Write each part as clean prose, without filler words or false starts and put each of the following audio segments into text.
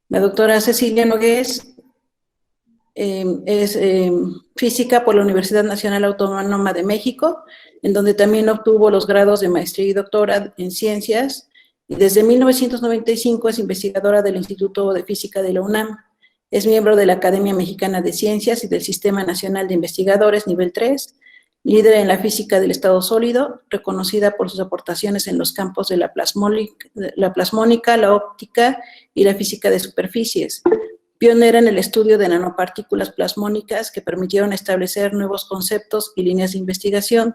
La doctora Cecilia Nogués es física por la Universidad Nacional Autónoma de México, en donde también obtuvo los grados de maestría y doctora en ciencias, y desde 1995 es investigadora del Instituto de Física de la UNAM. Es miembro de la Academia Mexicana de Ciencias y del Sistema Nacional de Investigadores nivel 3, líder en la física del estado sólido, reconocida por sus aportaciones en los campos de la plasmónica, la óptica y la física de superficies. Pionera en el estudio de nanopartículas plasmónicas que permitieron establecer nuevos conceptos y líneas de investigación.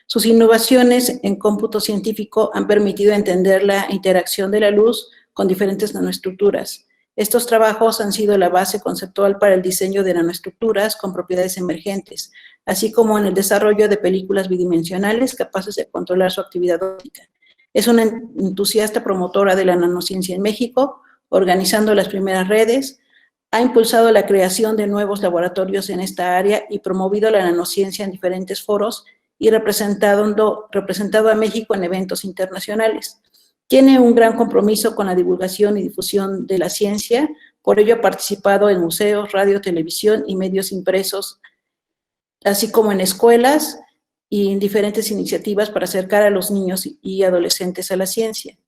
Sus innovaciones en cómputo científico han permitido entender la interacción de la luz con diferentes nanoestructuras. Estos trabajos han sido la base conceptual para el diseño de nanoestructuras con propiedades emergentes, así como en el desarrollo de películas bidimensionales capaces de controlar su actividad óptica. Es una entusiasta promotora de la nanociencia en México, organizando las primeras redes. Ha impulsado la creación de nuevos laboratorios en esta área y promovido la nanociencia en diferentes foros y representado a México en eventos internacionales. Tiene un gran compromiso con la divulgación y difusión de la ciencia, por ello ha participado en museos, radio, televisión y medios impresos, así como en escuelas y en diferentes iniciativas para acercar a los niños y adolescentes a la ciencia.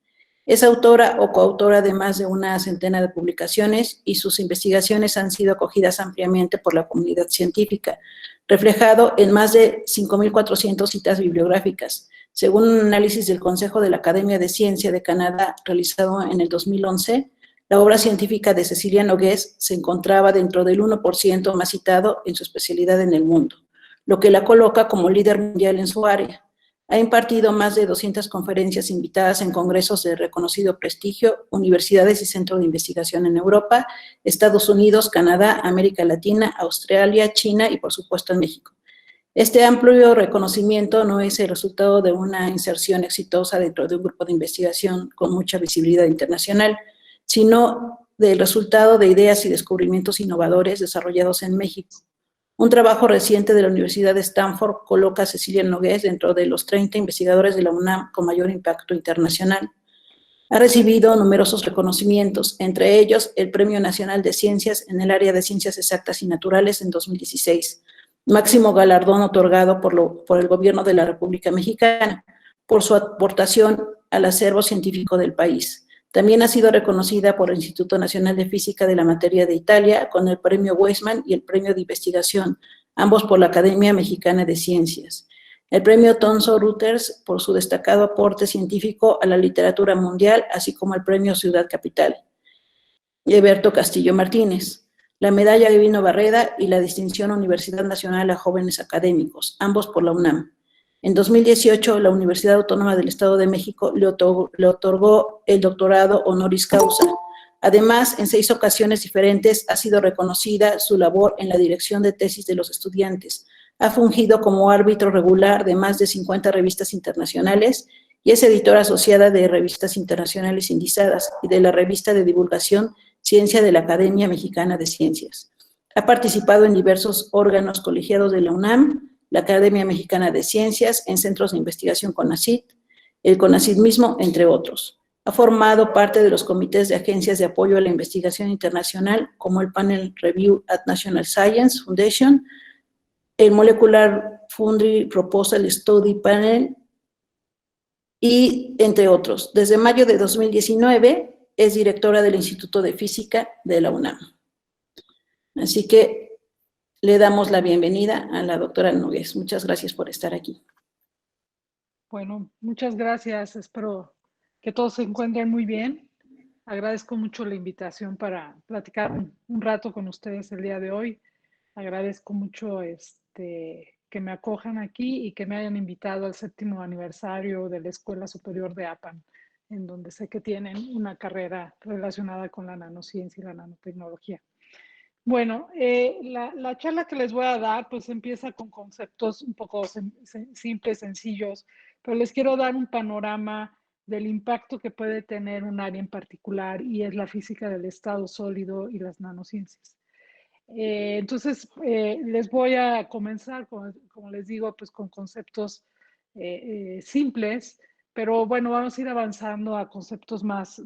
Es autora o coautora de más de una centena de publicaciones y sus investigaciones han sido acogidas ampliamente por la comunidad científica, reflejado en más de 5,400 citas bibliográficas. Según un análisis del Consejo de la Academia de Ciencia de Canadá realizado en el 2011, la obra científica de Cecilia Nogués se encontraba dentro del 1% más citado en su especialidad en el mundo, lo que la coloca como líder mundial en su área. Ha impartido más de 200 conferencias invitadas en congresos de reconocido prestigio, universidades y centros de investigación en Europa, Estados Unidos, Canadá, América Latina, Australia, China y, por supuesto, en México. Este amplio reconocimiento no es el resultado de una inserción exitosa dentro de un grupo de investigación con mucha visibilidad internacional, sino del resultado de ideas y descubrimientos innovadores desarrollados en México. Un trabajo reciente de la Universidad de Stanford coloca a Cecilia Nogués dentro de los 30 investigadores de la UNAM con mayor impacto internacional. Ha recibido numerosos reconocimientos, entre ellos el Premio Nacional de Ciencias en el área de Ciencias Exactas y Naturales en 2016, máximo galardón otorgado por el Gobierno de la República Mexicana, por su aportación al acervo científico del país. También ha sido reconocida por el Instituto Nacional de Física de la Materia de Italia con el Premio Weizmann y el Premio de Investigación, ambos por la Academia Mexicana de Ciencias. El Premio Thomson Reuters por su destacado aporte científico a la literatura mundial, así como el Premio Ciudad Capital. Eberto Castillo Martínez. La Medalla Divino Barreda y la Distinción Universidad Nacional a Jóvenes Académicos, ambos por la UNAM. En 2018, la Universidad Autónoma del Estado de México le otorgó el doctorado honoris causa. Además, en 6 ocasiones diferentes ha sido reconocida su labor en la dirección de tesis de los estudiantes. Ha fungido como árbitro regular de más de 50 revistas internacionales y es editora asociada de revistas internacionales indizadas y de la revista de divulgación Ciencia de la Academia Mexicana de Ciencias. Ha participado en diversos órganos colegiados de la UNAM, la Academia Mexicana de Ciencias, en centros de investigación CONACYT, el CONACYT mismo, entre otros. Ha formado parte de los comités de agencias de apoyo a la investigación internacional, como el Panel Review at National Science Foundation, el Molecular Foundry Proposal Study Panel, y entre otros. Desde mayo de 2019 es directora del Instituto de Física de la UNAM. Así que le damos la bienvenida a la doctora Nogués. Muchas gracias por estar aquí. Bueno, muchas gracias. Espero que todos se encuentren muy bien. Agradezco mucho la invitación para platicar un rato con ustedes el día de hoy. Agradezco mucho que me acojan aquí y que me hayan invitado al 7º aniversario de la Escuela Superior de APAN, en donde sé que tienen una carrera relacionada con la nanociencia y la nanotecnología. Bueno, la charla que les voy a dar pues empieza con conceptos un poco simples, sencillos, pero les quiero dar un panorama del impacto que puede tener un área en particular y es la física del estado sólido y las nanociencias. Entonces, les voy a comenzar, como les digo, pues con conceptos simples, pero bueno, vamos a ir avanzando a conceptos más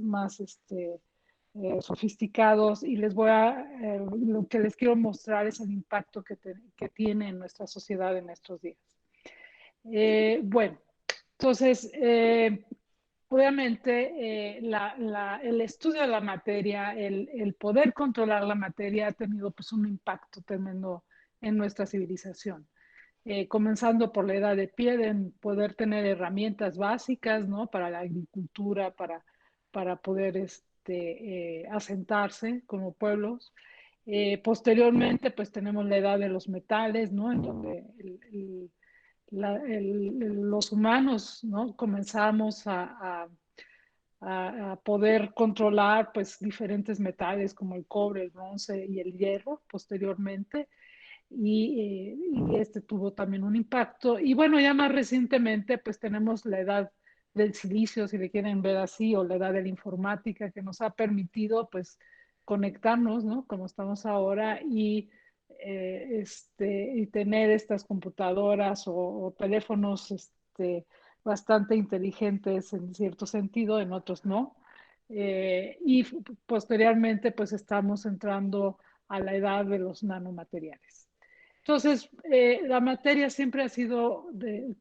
sofisticados, y lo que les quiero mostrar es el impacto que tiene en nuestra sociedad en estos días. Bueno, entonces, obviamente, el estudio de la materia, el poder controlar la materia ha tenido pues un impacto tremendo en nuestra civilización. Comenzando por la edad de piedra, en poder tener herramientas básicas, ¿no? Para la agricultura, para poder asentarse como pueblos. Posteriormente, pues tenemos la edad de los metales, ¿no? En donde los humanos, ¿no? Comenzamos a poder controlar pues diferentes metales como el cobre, el bronce y el hierro posteriormente. Y este tuvo también un impacto. Y bueno, ya más recientemente pues tenemos la edad del silicio, si le quieren ver así, o la edad de la informática, que nos ha permitido pues conectarnos, ¿no? Como estamos ahora, y tener estas computadoras o teléfonos bastante inteligentes en cierto sentido, en otros no. Y posteriormente pues estamos entrando a la edad de los nanomateriales. Entonces, la materia siempre ha sido el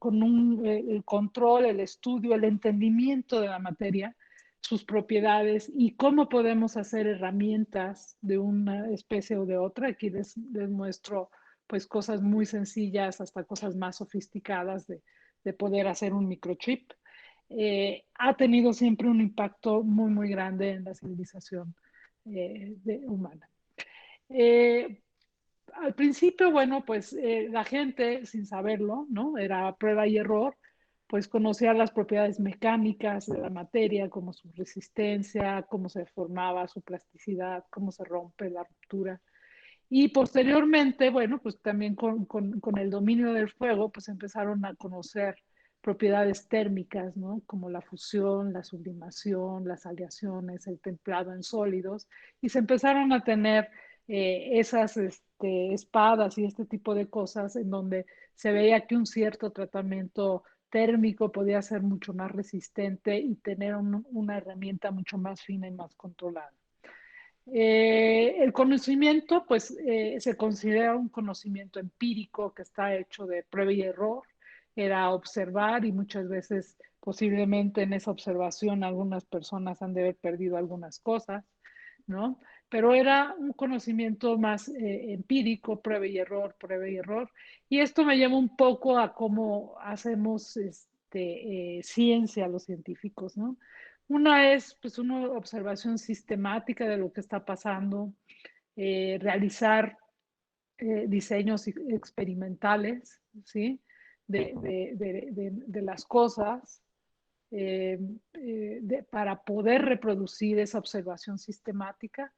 control, el estudio, el entendimiento de la materia, sus propiedades y cómo podemos hacer herramientas de una especie o de otra. Aquí les muestro pues cosas muy sencillas hasta cosas más sofisticadas de poder hacer un microchip. Ha tenido siempre un impacto muy, muy grande en la civilización humana. Eh, Al principio, bueno, pues la gente, sin saberlo, ¿no? Era prueba y error, pues conocía las propiedades mecánicas de la materia, como su resistencia, cómo se formaba, su plasticidad, cómo se rompe la ruptura. Y posteriormente, bueno, pues también con el dominio del fuego, pues empezaron a conocer propiedades térmicas, ¿no? Como la fusión, la sublimación, las aleaciones, el templado en sólidos, y se empezaron a tener esas espadas y este tipo de cosas en donde se veía que un cierto tratamiento térmico podía ser mucho más resistente y tener una herramienta mucho más fina y más controlada. El conocimiento, pues, se considera un conocimiento empírico que está hecho de prueba y error. Era observar y muchas veces, posiblemente en esa observación, algunas personas han de haber perdido algunas cosas, ¿no? Pero era un conocimiento más empírico, prueba y error, prueba y error. Y esto me lleva un poco a cómo hacemos ciencia los científicos, ¿no? Una es pues una observación sistemática de lo que está pasando, realizar diseños experimentales, ¿sí? De las cosas para poder reproducir esa observación sistemática.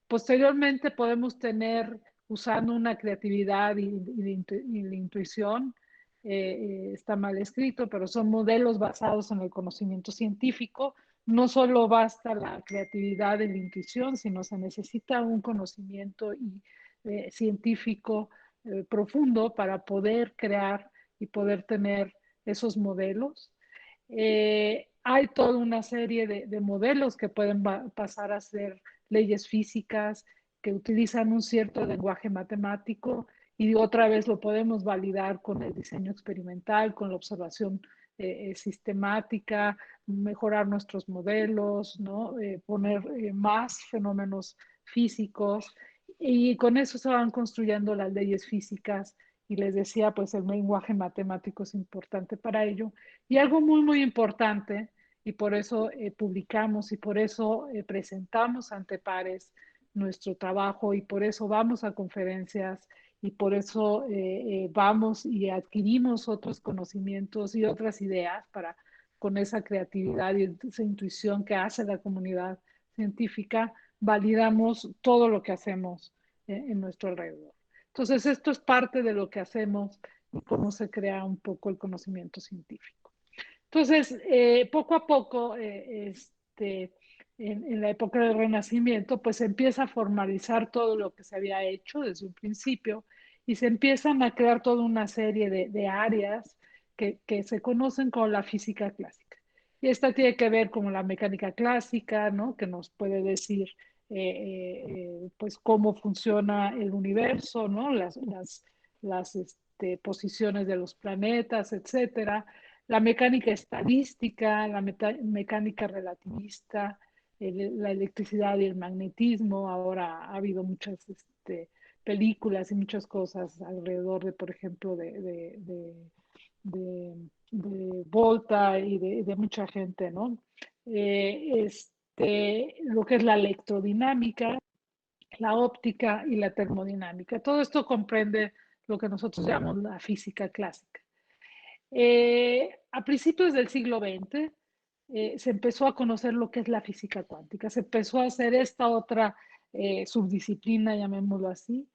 Posteriormente podemos tener, usando una creatividad y la intuición, está mal escrito, pero son modelos basados en el conocimiento científico. No solo basta la creatividad y la intuición, sino se necesita un conocimiento científico profundo para poder crear y poder tener esos modelos. Hay toda una serie de modelos que pueden pasar a ser leyes físicas, que utilizan un cierto lenguaje matemático y otra vez lo podemos validar con el diseño experimental, con la observación sistemática, mejorar nuestros modelos, ¿no? Poner más fenómenos físicos y con eso se van construyendo las leyes físicas y les decía, pues el lenguaje matemático es importante para ello. Y algo muy, muy importante, y por eso publicamos y por eso presentamos ante pares nuestro trabajo y por eso vamos a conferencias y por eso vamos y adquirimos otros conocimientos y otras ideas para con esa creatividad y esa intuición que hace la comunidad científica, validamos todo lo que hacemos en nuestro alrededor. Entonces, esto es parte de lo que hacemos y cómo se crea un poco el conocimiento científico. Entonces, poco a poco, en la época del Renacimiento, pues se empieza a formalizar todo lo que se había hecho desde un principio y se empiezan a crear toda una serie de áreas que se conocen como la física clásica. Y esta tiene que ver con la mecánica clásica, ¿no? Que nos puede decir pues cómo funciona el universo, ¿no? Las posiciones de los planetas, etcétera. La mecánica estadística, la mecánica relativista, la electricidad y el magnetismo. Ahora ha habido muchas películas y muchas cosas alrededor de, por ejemplo, de Volta y de mucha gente, ¿no? Lo que es la electrodinámica, la óptica y la termodinámica. Todo esto comprende lo que nosotros llamamos la física clásica. A principios del siglo XX se empezó a conocer lo que es la física cuántica, se empezó a hacer esta otra subdisciplina, llamémoslo así,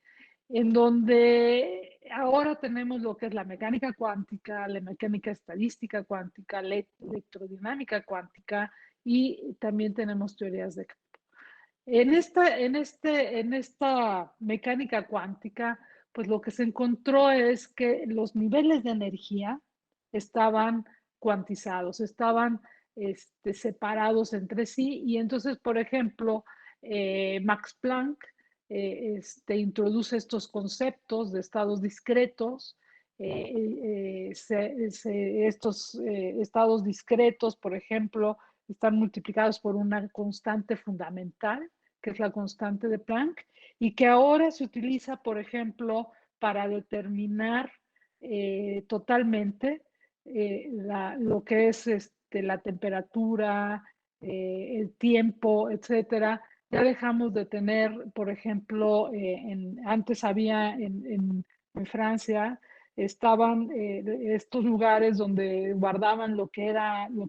en donde ahora tenemos lo que es la mecánica cuántica, la mecánica estadística cuántica, la electrodinámica cuántica y también tenemos teorías de campo. En esta mecánica cuántica, pues lo que se encontró es que los niveles de energía estaban cuantizados, estaban separados entre sí y entonces, por ejemplo, Max Planck introduce estos conceptos de estados discretos. Estos estados discretos, por ejemplo, están multiplicados por una constante fundamental, que es la constante de Planck, y que ahora se utiliza, por ejemplo, para determinar totalmente lo que es la temperatura, el tiempo, etcétera. Ya dejamos de tener, por ejemplo, antes había en Francia, estaban estos lugares donde guardaban lo que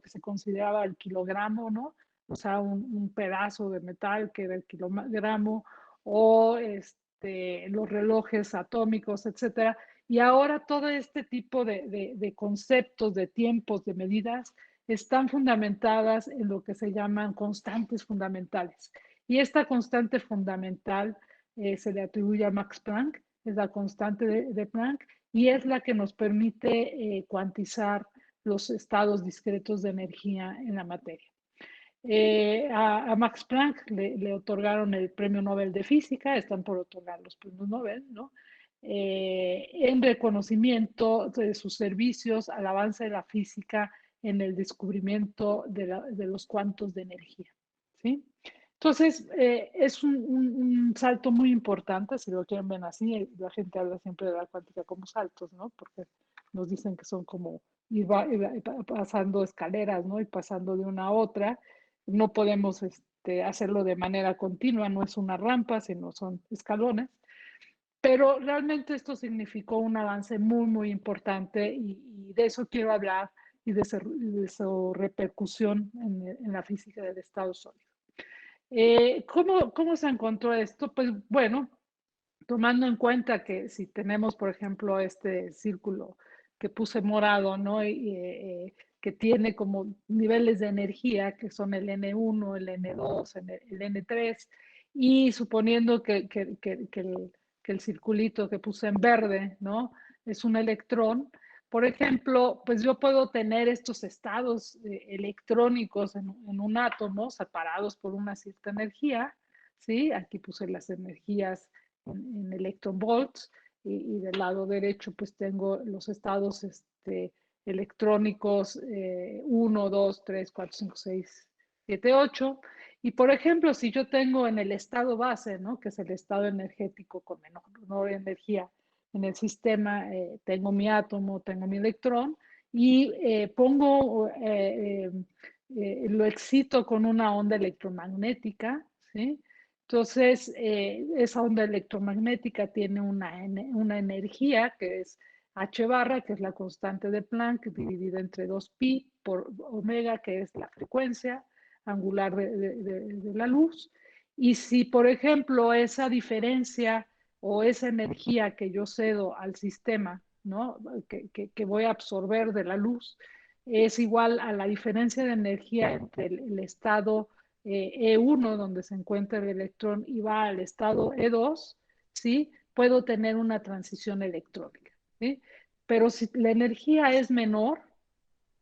se consideraba el kilogramo, ¿no? O sea, un pedazo de metal que era el kilogramo, o los relojes atómicos, etcétera. Y ahora todo este tipo de conceptos, de tiempos, de medidas, están fundamentadas en lo que se llaman constantes fundamentales. Y esta constante fundamental se le atribuye a Max Planck, es la constante de Planck, y es la que nos permite cuantizar los estados discretos de energía en la materia. A Max Planck le otorgaron el Premio Nobel de Física, están por otorgar los premios Nobel, ¿no? En reconocimiento de sus servicios al avance de la física en el descubrimiento de los cuantos de energía, ¿sí? Entonces, es un salto muy importante, si lo quieren ver así, la gente habla siempre de la cuántica como saltos, ¿no? Porque nos dicen que son como ir pasando escaleras, ¿no? Y pasando de una a otra. No podemos hacerlo de manera continua, no es una rampa, sino son escalones. Pero realmente esto significó un avance muy, muy importante y de eso quiero hablar y de su repercusión en la física del estado sólido. ¿Cómo se encontró esto? Pues bueno, tomando en cuenta que si tenemos, por ejemplo, este círculo que puse morado, ¿no? Que tiene como niveles de energía, que son el N1, el N2, el N3, y suponiendo que el circulito que puse en verde, ¿no? Es un electrón. Por ejemplo, pues yo puedo tener estos estados electrónicos en un átomo separados por una cierta energía, ¿sí? Aquí puse las energías en electronvolts y del lado derecho pues tengo los estados electrónicos 1, 2, 3, 4, 5, 6, 7, 8. Y por ejemplo, si yo tengo en el estado base, ¿no? Que es el estado energético con menor energía en el sistema, tengo mi átomo, tengo mi electrón y lo excito con una onda electromagnética, ¿sí? Entonces, esa onda electromagnética tiene una energía que es h barra, que es la constante de Planck, dividida entre 2pi por omega, que es la frecuencia angular de la luz. Y si, por ejemplo, esa diferencia o esa energía que yo cedo al sistema, ¿no? que voy a absorber de la luz, es igual a la diferencia de energía entre el estado E1, donde se encuentra el electrón, y va al estado E2, ¿sí? Puedo tener una transición electrónica, ¿sí? Pero si la energía es menor,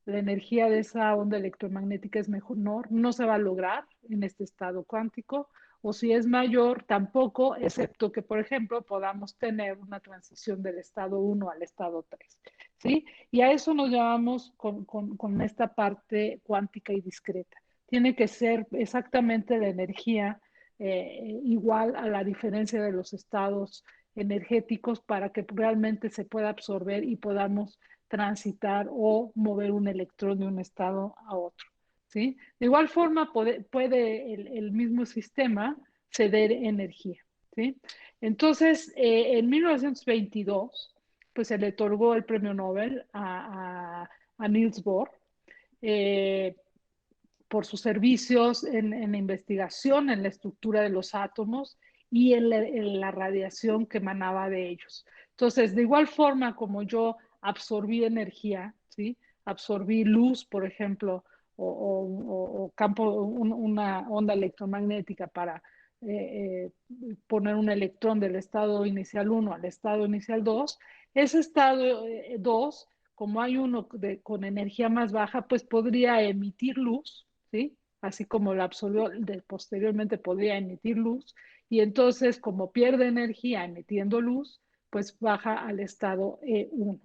la energía de esa onda electromagnética es menor, no se va a lograr en este estado cuántico, o si es mayor, tampoco, excepto que, por ejemplo, podamos tener una transición del estado 1 al estado 3, ¿sí? Y a eso nos llamamos con esta parte cuántica y discreta. Tiene que ser exactamente la energía igual a la diferencia de los estados energéticos para que realmente se pueda absorber y podamos transitar o mover un electrón de un estado a otro, ¿sí? De igual forma puede el mismo sistema ceder energía, ¿sí? Entonces, en 1922, pues se le otorgó el premio Nobel a Niels Bohr, eh, por sus servicios en investigación, en la estructura de los átomos y en la radiación que emanaba de ellos. Entonces, de igual forma como yo absorbí energía, ¿sí? Absorbí luz, por ejemplo, o campo, una onda electromagnética para poner un electrón del estado inicial 1 al estado inicial 2, ese estado 2, como hay uno con energía más baja, pues podría emitir luz, ¿sí? Así como la absorbió, posteriormente podría emitir luz, y entonces como pierde energía emitiendo luz, pues baja al estado E1.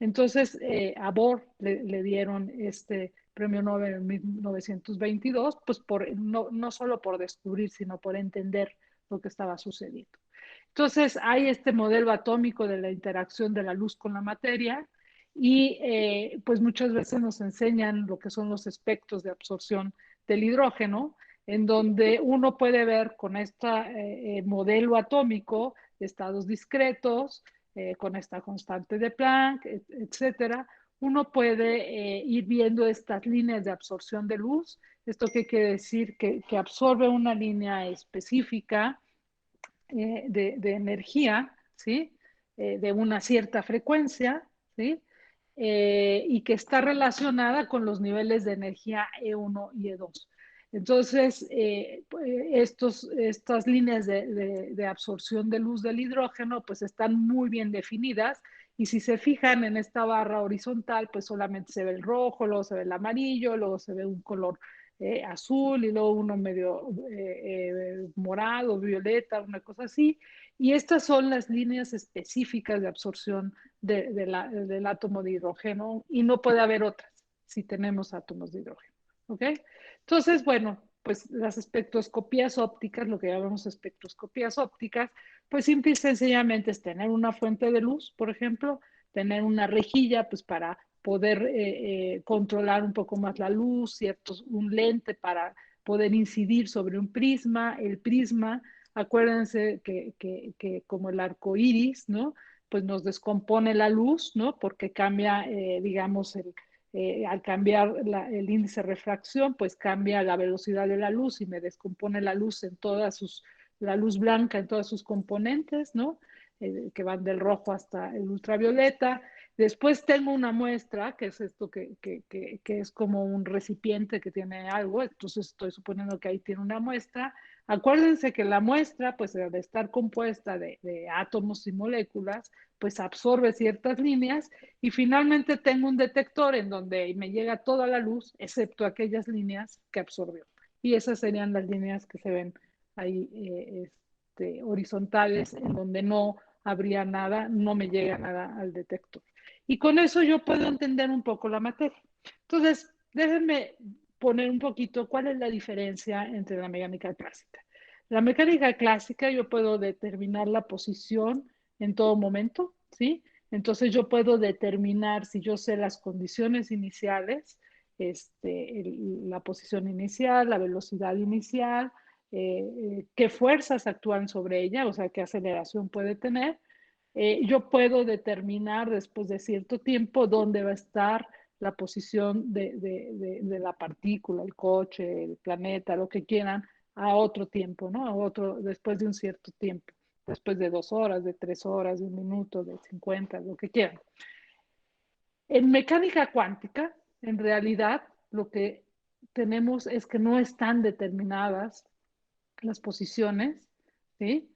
Entonces, a Bohr le dieron este premio Nobel en 1922, pues no solo por descubrir, sino por entender lo que estaba sucediendo. Entonces, hay este modelo atómico de la interacción de la luz con la materia, y pues muchas veces nos enseñan lo que son los espectros de absorción del hidrógeno, en donde uno puede ver con este modelo atómico de estados discretos, con esta constante de Planck, etcétera, uno puede ir viendo estas líneas de absorción de luz. ¿Esto qué quiere decir? Que absorbe una línea específica de energía, ¿sí? De una cierta frecuencia, ¿sí? Y que está relacionada con los niveles de energía E1 y E2. Entonces, estas líneas de absorción de luz del hidrógeno pues están muy bien definidas, y si se fijan en esta barra horizontal pues solamente se ve el rojo, luego se ve el amarillo, luego se ve un color azul y luego uno medio morado, violeta, una cosa así. Y estas son las líneas específicas de absorción del átomo de hidrógeno, y no puede haber otras si tenemos átomos de hidrógeno. ¿Ok? Entonces, bueno, pues las espectroscopías ópticas, lo que llamamos espectroscopías ópticas, pues simple y sencillamente es tener una fuente de luz, por ejemplo, tener una rejilla pues para poder controlar un poco más la luz, ¿cierto? Un lente para poder incidir sobre un prisma. El prisma, acuérdense que como el arco iris, ¿no? Pues nos descompone la luz, ¿no? Porque cambia, digamos, al cambiar el índice de refracción, pues cambia la velocidad de la luz y me descompone la luz la luz blanca en todas sus componentes, ¿no? Que van del rojo hasta el ultravioleta. Después tengo una muestra, que es esto que es como un recipiente que tiene algo, entonces estoy suponiendo que ahí tiene una muestra. Acuérdense que la muestra, pues al estar compuesta de átomos y moléculas, pues absorbe ciertas líneas, y finalmente tengo un detector en donde me llega toda la luz, excepto aquellas líneas que absorbió. Y esas serían las líneas que se ven ahí horizontales, en donde no habría nada, no me llega nada al detector. Y con eso yo puedo entender un poco la materia. Entonces, déjenme poner un poquito cuál es la diferencia entre la mecánica clásica. La mecánica clásica yo puedo determinar la posición en todo momento, ¿sí? Entonces yo puedo determinar, si yo sé las condiciones iniciales, la posición inicial, la velocidad inicial, qué fuerzas actúan sobre ella, o sea, qué aceleración puede tener. Yo puedo determinar después de cierto tiempo dónde va a estar la posición de la partícula, el coche, el planeta, lo que quieran, a otro tiempo, ¿no? Después de un cierto tiempo, después de 2 horas, de 3 horas, de un minuto, de 50, lo que quieran. En mecánica cuántica, en realidad, lo que tenemos es que no están determinadas las posiciones, ¿sí?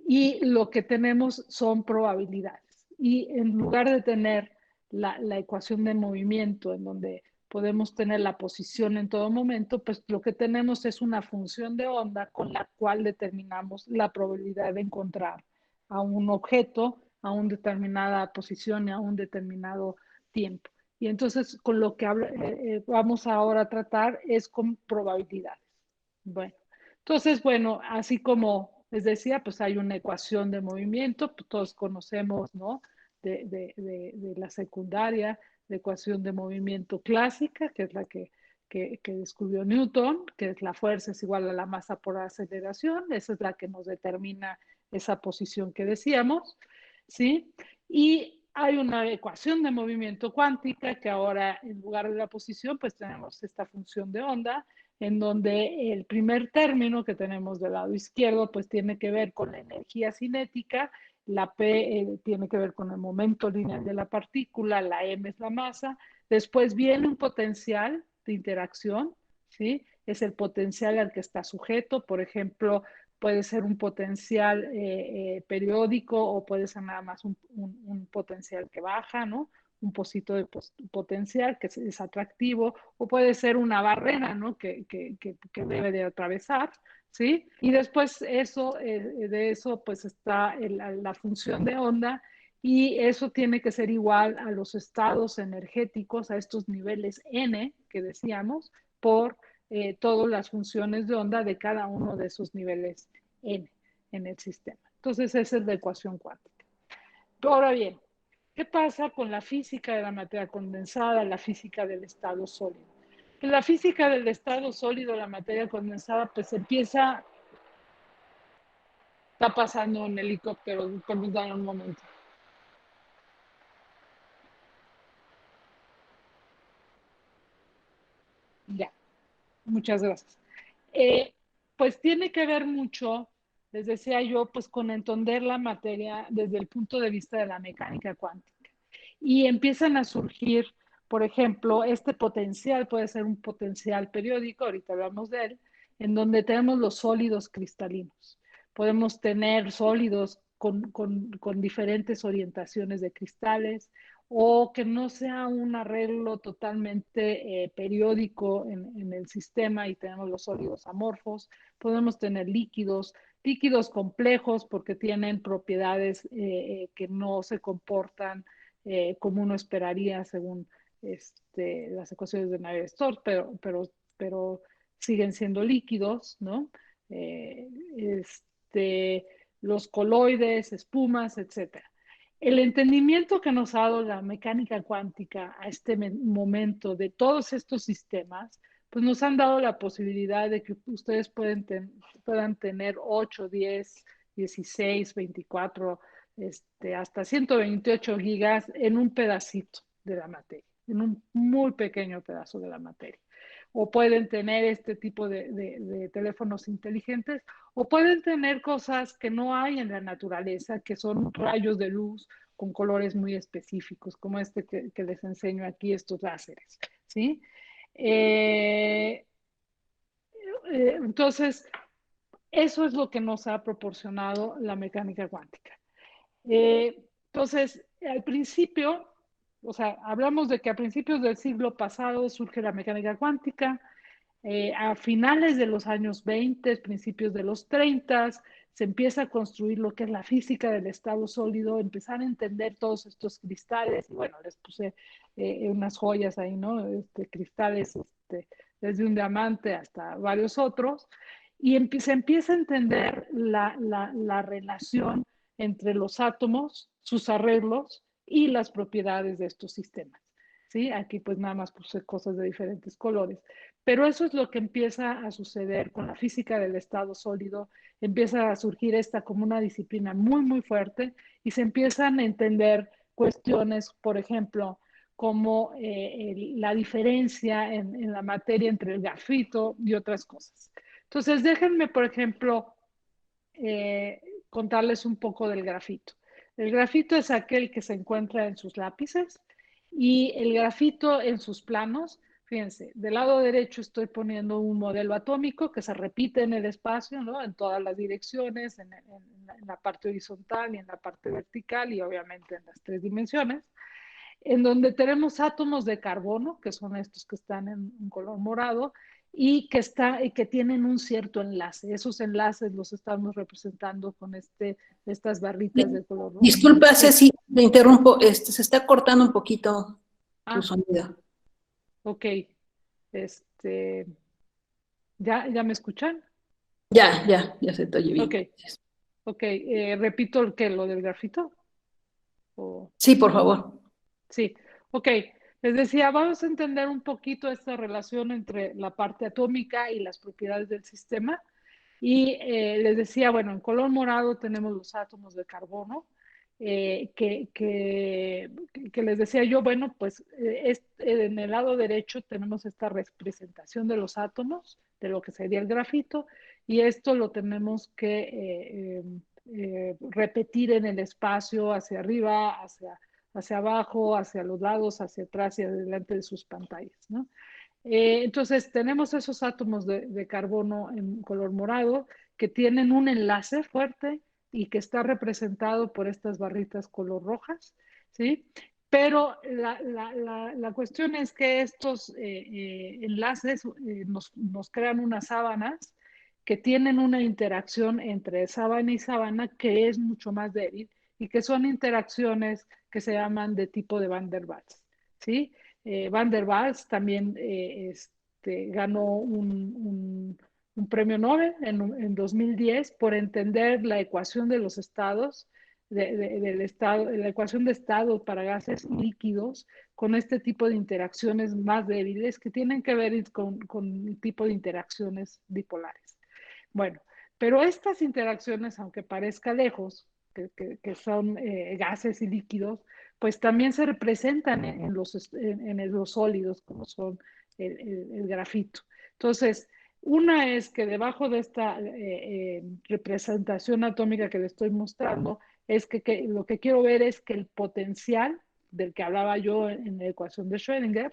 Y lo que tenemos son probabilidades. Y en lugar de tener la ecuación de movimiento, en donde podemos tener la posición en todo momento, pues lo que tenemos es una función de onda con la cual determinamos la probabilidad de encontrar a un objeto a una determinada posición y a un determinado tiempo. Y entonces con lo que vamos ahora a tratar es con probabilidades. Bueno, entonces, bueno, así como les decía, pues hay una ecuación de movimiento, pues todos conocemos, ¿no? De la secundaria, la ecuación de movimiento clásica, que es la que descubrió Newton, que es la fuerza es igual a la masa por aceleración, esa es la que nos determina esa posición que decíamos, ¿sí? Y hay una ecuación de movimiento cuántica que ahora en lugar de la posición, pues tenemos esta función de onda, en donde el primer término que tenemos del lado izquierdo, pues tiene que ver con la energía cinética, la P tiene que ver con el momento lineal de la partícula, la M es la masa, después viene un potencial de interacción, ¿sí? Es el potencial al que está sujeto, por ejemplo, puede ser un potencial periódico o puede ser nada más un potencial que baja, ¿no? Un pocito de potencial que es atractivo, o puede ser una barrera, ¿no? Que debe de atravesar, ¿sí? Y después eso, de eso pues está la función de onda, y eso tiene que ser igual a los estados energéticos, a estos niveles n que decíamos, por todas las funciones de onda de cada uno de esos niveles n en el sistema. Entonces esa es la ecuación cuántica. Ahora bien, ¿qué pasa con la física de la materia condensada, la física del estado sólido? En la física del estado sólido, la materia condensada, pues empieza, está pasando un helicóptero, permítanme un momento. Ya, muchas gracias. Pues tiene que ver mucho, les decía yo, pues con entender la materia desde el punto de vista de la mecánica cuántica. Y empiezan a surgir, por ejemplo, este potencial puede ser un potencial periódico, ahorita hablamos de él, en donde tenemos los sólidos cristalinos. Podemos tener sólidos con diferentes orientaciones de cristales, o que no sea un arreglo totalmente periódico en el sistema y tenemos los sólidos amorfos. Podemos tener líquidos complejos porque tienen propiedades que no se comportan como uno esperaría según las ecuaciones de Navier-Stokes, pero siguen siendo líquidos, ¿no? Eh, este, los coloides, espumas, etcétera. El entendimiento que nos ha dado la mecánica cuántica a este momento de todos estos sistemas, pues nos han dado la posibilidad de que ustedes puedan tener 8, 10, 16, 24, hasta 128 gigas en un pedacito de la materia, en un muy pequeño pedazo de la materia. O pueden tener este tipo de teléfonos inteligentes, o pueden tener cosas que no hay en la naturaleza, que son rayos de luz con colores muy específicos, como este que les enseño aquí, estos láseres, ¿sí? Entonces, eso es lo que nos ha proporcionado la mecánica cuántica. Entonces, al principio, o sea, hablamos de que a principios del siglo pasado surge la mecánica cuántica, a finales de los años 20, principios de los 30, se empieza a construir lo que es la física del estado sólido, empezar a entender todos estos cristales, y bueno, les puse unas joyas ahí, ¿no? Cristales, desde un diamante hasta varios otros, y se empieza a entender la relación entre los átomos, sus arreglos y las propiedades de estos sistemas. ¿Sí? Aquí pues nada más puse cosas de diferentes colores. Pero eso es lo que empieza a suceder con la física del estado sólido. Empieza a surgir esta como una disciplina muy, muy fuerte y se empiezan a entender cuestiones, por ejemplo, como la diferencia en la materia entre el grafito y otras cosas. Entonces, déjenme, por ejemplo, eh, contarles un poco del grafito. El grafito es aquel que se encuentra en sus lápices, y el grafito en sus planos. Fíjense, del lado derecho estoy poniendo un modelo atómico que se repite en el espacio, ¿no? En todas las direcciones, en la parte horizontal y en la parte vertical y obviamente en las tres dimensiones. en donde tenemos átomos de carbono, que son estos que están en color morado, y que tienen un cierto enlace. Esos enlaces los estamos representando con estas barritas de color rojo. Disculpa, Sí. Ceci, te interrumpo, se está cortando un poquito tu sonido. Ok. ¿Ya me escuchan? Ya se te oye Ok, bien. ok. Repito lo del grafito. Sí, por favor. Sí, ok. Les decía, vamos a entender un poquito esta relación entre la parte atómica y las propiedades del sistema. Y les decía, bueno, en color morado tenemos los átomos de carbono, que les decía yo, bueno, pues en el lado derecho tenemos esta representación de los átomos, de lo que sería el grafito, y esto lo tenemos que repetir en el espacio, hacia arriba, hacia abajo, hacia los lados, hacia atrás y adelante de sus pantallas, ¿no? Entonces, tenemos esos átomos de carbono en color morado que tienen un enlace fuerte y que está representado por estas barritas color rojas, ¿sí? Pero la cuestión es que estos enlaces nos crean unas sábanas que tienen una interacción entre sábana y sábana que es mucho más débil y que son interacciones que se llaman de tipo de Van der Waals, ¿sí? Van der Waals también ganó un premio Nobel en 2010 por entender la ecuación de los estados, del estado, la ecuación de estado para gases líquidos con este tipo de interacciones más débiles que tienen que ver con el tipo de interacciones bipolares. Bueno, pero estas interacciones, aunque parezca lejos, que son gases y líquidos, pues también se representan en los sólidos, como son el grafito. Entonces, una es que debajo de esta representación atómica que le estoy mostrando, es que lo que quiero ver es que el potencial del que hablaba yo en la ecuación de Schrödinger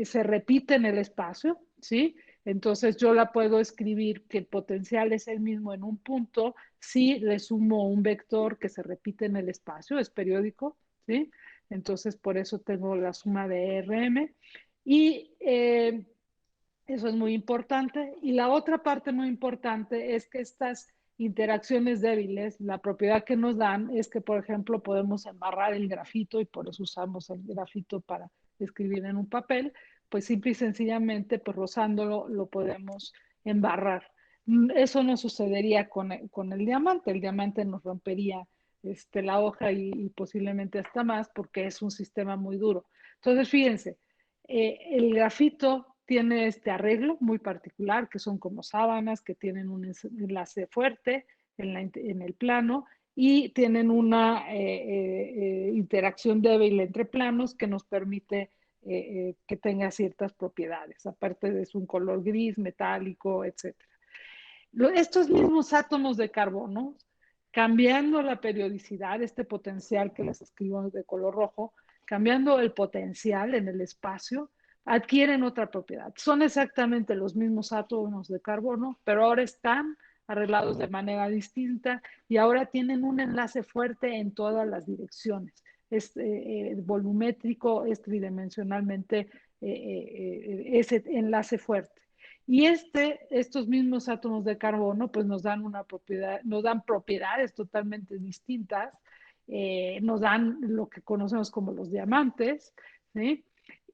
se repite en el espacio, ¿sí? Entonces yo la puedo escribir que el potencial es el mismo en un punto si le sumo un vector que se repite en el espacio, es periódico, ¿sí? Entonces por eso tengo la suma de RM y eso es muy importante. Y la otra parte muy importante es que estas interacciones débiles, la propiedad que nos dan es que, por ejemplo, podemos embarrar el grafito y por eso usamos el grafito para escribir en un papel, pues simple y sencillamente, pues rozándolo, lo podemos embarrar. Eso no sucedería con el diamante. El diamante nos rompería la hoja y posiblemente hasta más porque es un sistema muy duro. Entonces, fíjense, el grafito tiene este arreglo muy particular, que son como sábanas, que tienen un enlace fuerte en el plano y tienen una interacción débil entre planos que nos permite que tenga ciertas propiedades, aparte de su color gris, metálico, etc. Estos mismos átomos de carbono, cambiando la periodicidad, este potencial que les escribo de color rojo, cambiando el potencial en el espacio, adquieren otra propiedad. Son exactamente los mismos átomos de carbono, pero ahora están arreglados de manera distinta y ahora tienen un enlace fuerte en todas las direcciones. Es volumétrico, es tridimensionalmente ese enlace fuerte. Y estos mismos átomos de carbono pues nos dan una propiedad, nos dan propiedades totalmente distintas, nos dan lo que conocemos como los diamantes, ¿sí?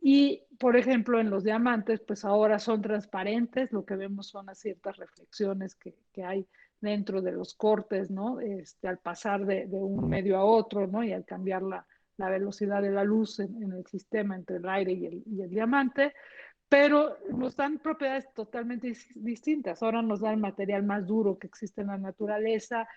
Y, por ejemplo, en los diamantes, pues ahora son transparentes, lo que vemos son las ciertas reflexiones que hay dentro de los cortes, ¿no? Al pasar de un medio a otro, ¿no? Y al cambiar la velocidad de la luz en el sistema entre el aire y el diamante, pero nos dan propiedades totalmente distintas. Ahora nos da el material más duro que existe en la naturaleza,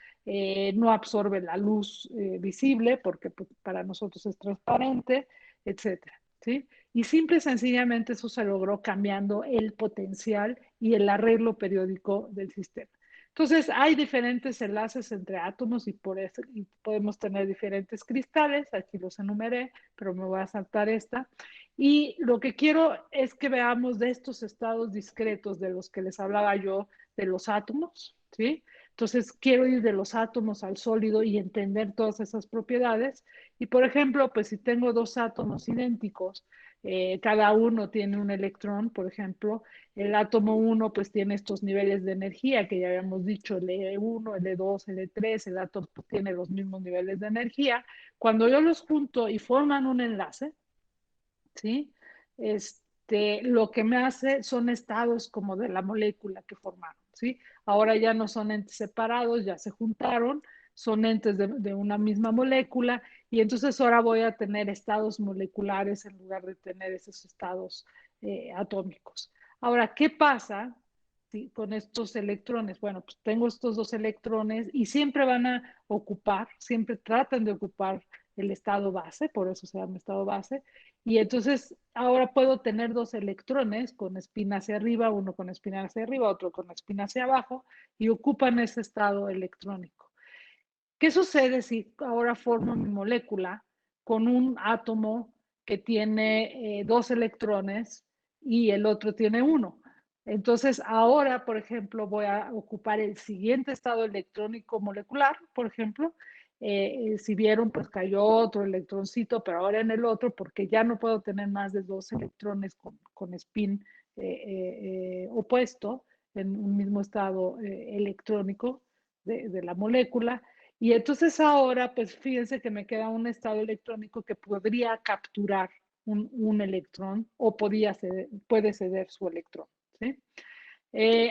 no absorbe la luz visible porque pues, para nosotros es transparente, etcétera, ¿sí? Y simple y sencillamente eso se logró cambiando el potencial y el arreglo periódico del sistema. Entonces, hay diferentes enlaces entre átomos y por eso y podemos tener diferentes cristales. Aquí los enumeré, pero me voy a saltar esta. Y lo que quiero es que veamos de estos estados discretos de los que les hablaba yo, de los átomos, ¿sí? Entonces, quiero ir de los átomos al sólido y entender todas esas propiedades. Y, por ejemplo, pues si tengo dos átomos idénticos, cada uno tiene un electrón, por ejemplo, el átomo 1 pues tiene estos niveles de energía que ya habíamos dicho, el E1, el E2, el E3, el átomo tiene los mismos niveles de energía. Cuando yo los junto y forman un enlace, ¿sí? Lo que me hace son estados como de la molécula que formaron, ¿sí? Ahora ya no son entes separados, ya se juntaron, son entes de una misma molécula y entonces ahora voy a tener estados moleculares en lugar de tener esos estados atómicos. Ahora, ¿qué pasa con estos electrones? Bueno, pues tengo estos dos electrones y siempre van a ocupar, siempre tratan de ocupar el estado base, por eso se llama estado base, y entonces ahora puedo tener dos electrones con espina hacia arriba, uno con espina hacia arriba, otro con espina hacia abajo, y ocupan ese estado electrónico. ¿Qué sucede si ahora formo mi molécula con un átomo que tiene dos electrones y el otro tiene uno? Entonces, ahora, por ejemplo, voy a ocupar el siguiente estado electrónico molecular, por ejemplo. Si vieron, pues cayó otro electroncito, pero ahora en el otro, porque ya no puedo tener más de dos electrones con spin opuesto en un mismo estado electrónico de la molécula. Y entonces ahora, pues fíjense que me queda un estado electrónico que podría capturar un electrón o puede ceder su electrón. ¿Sí?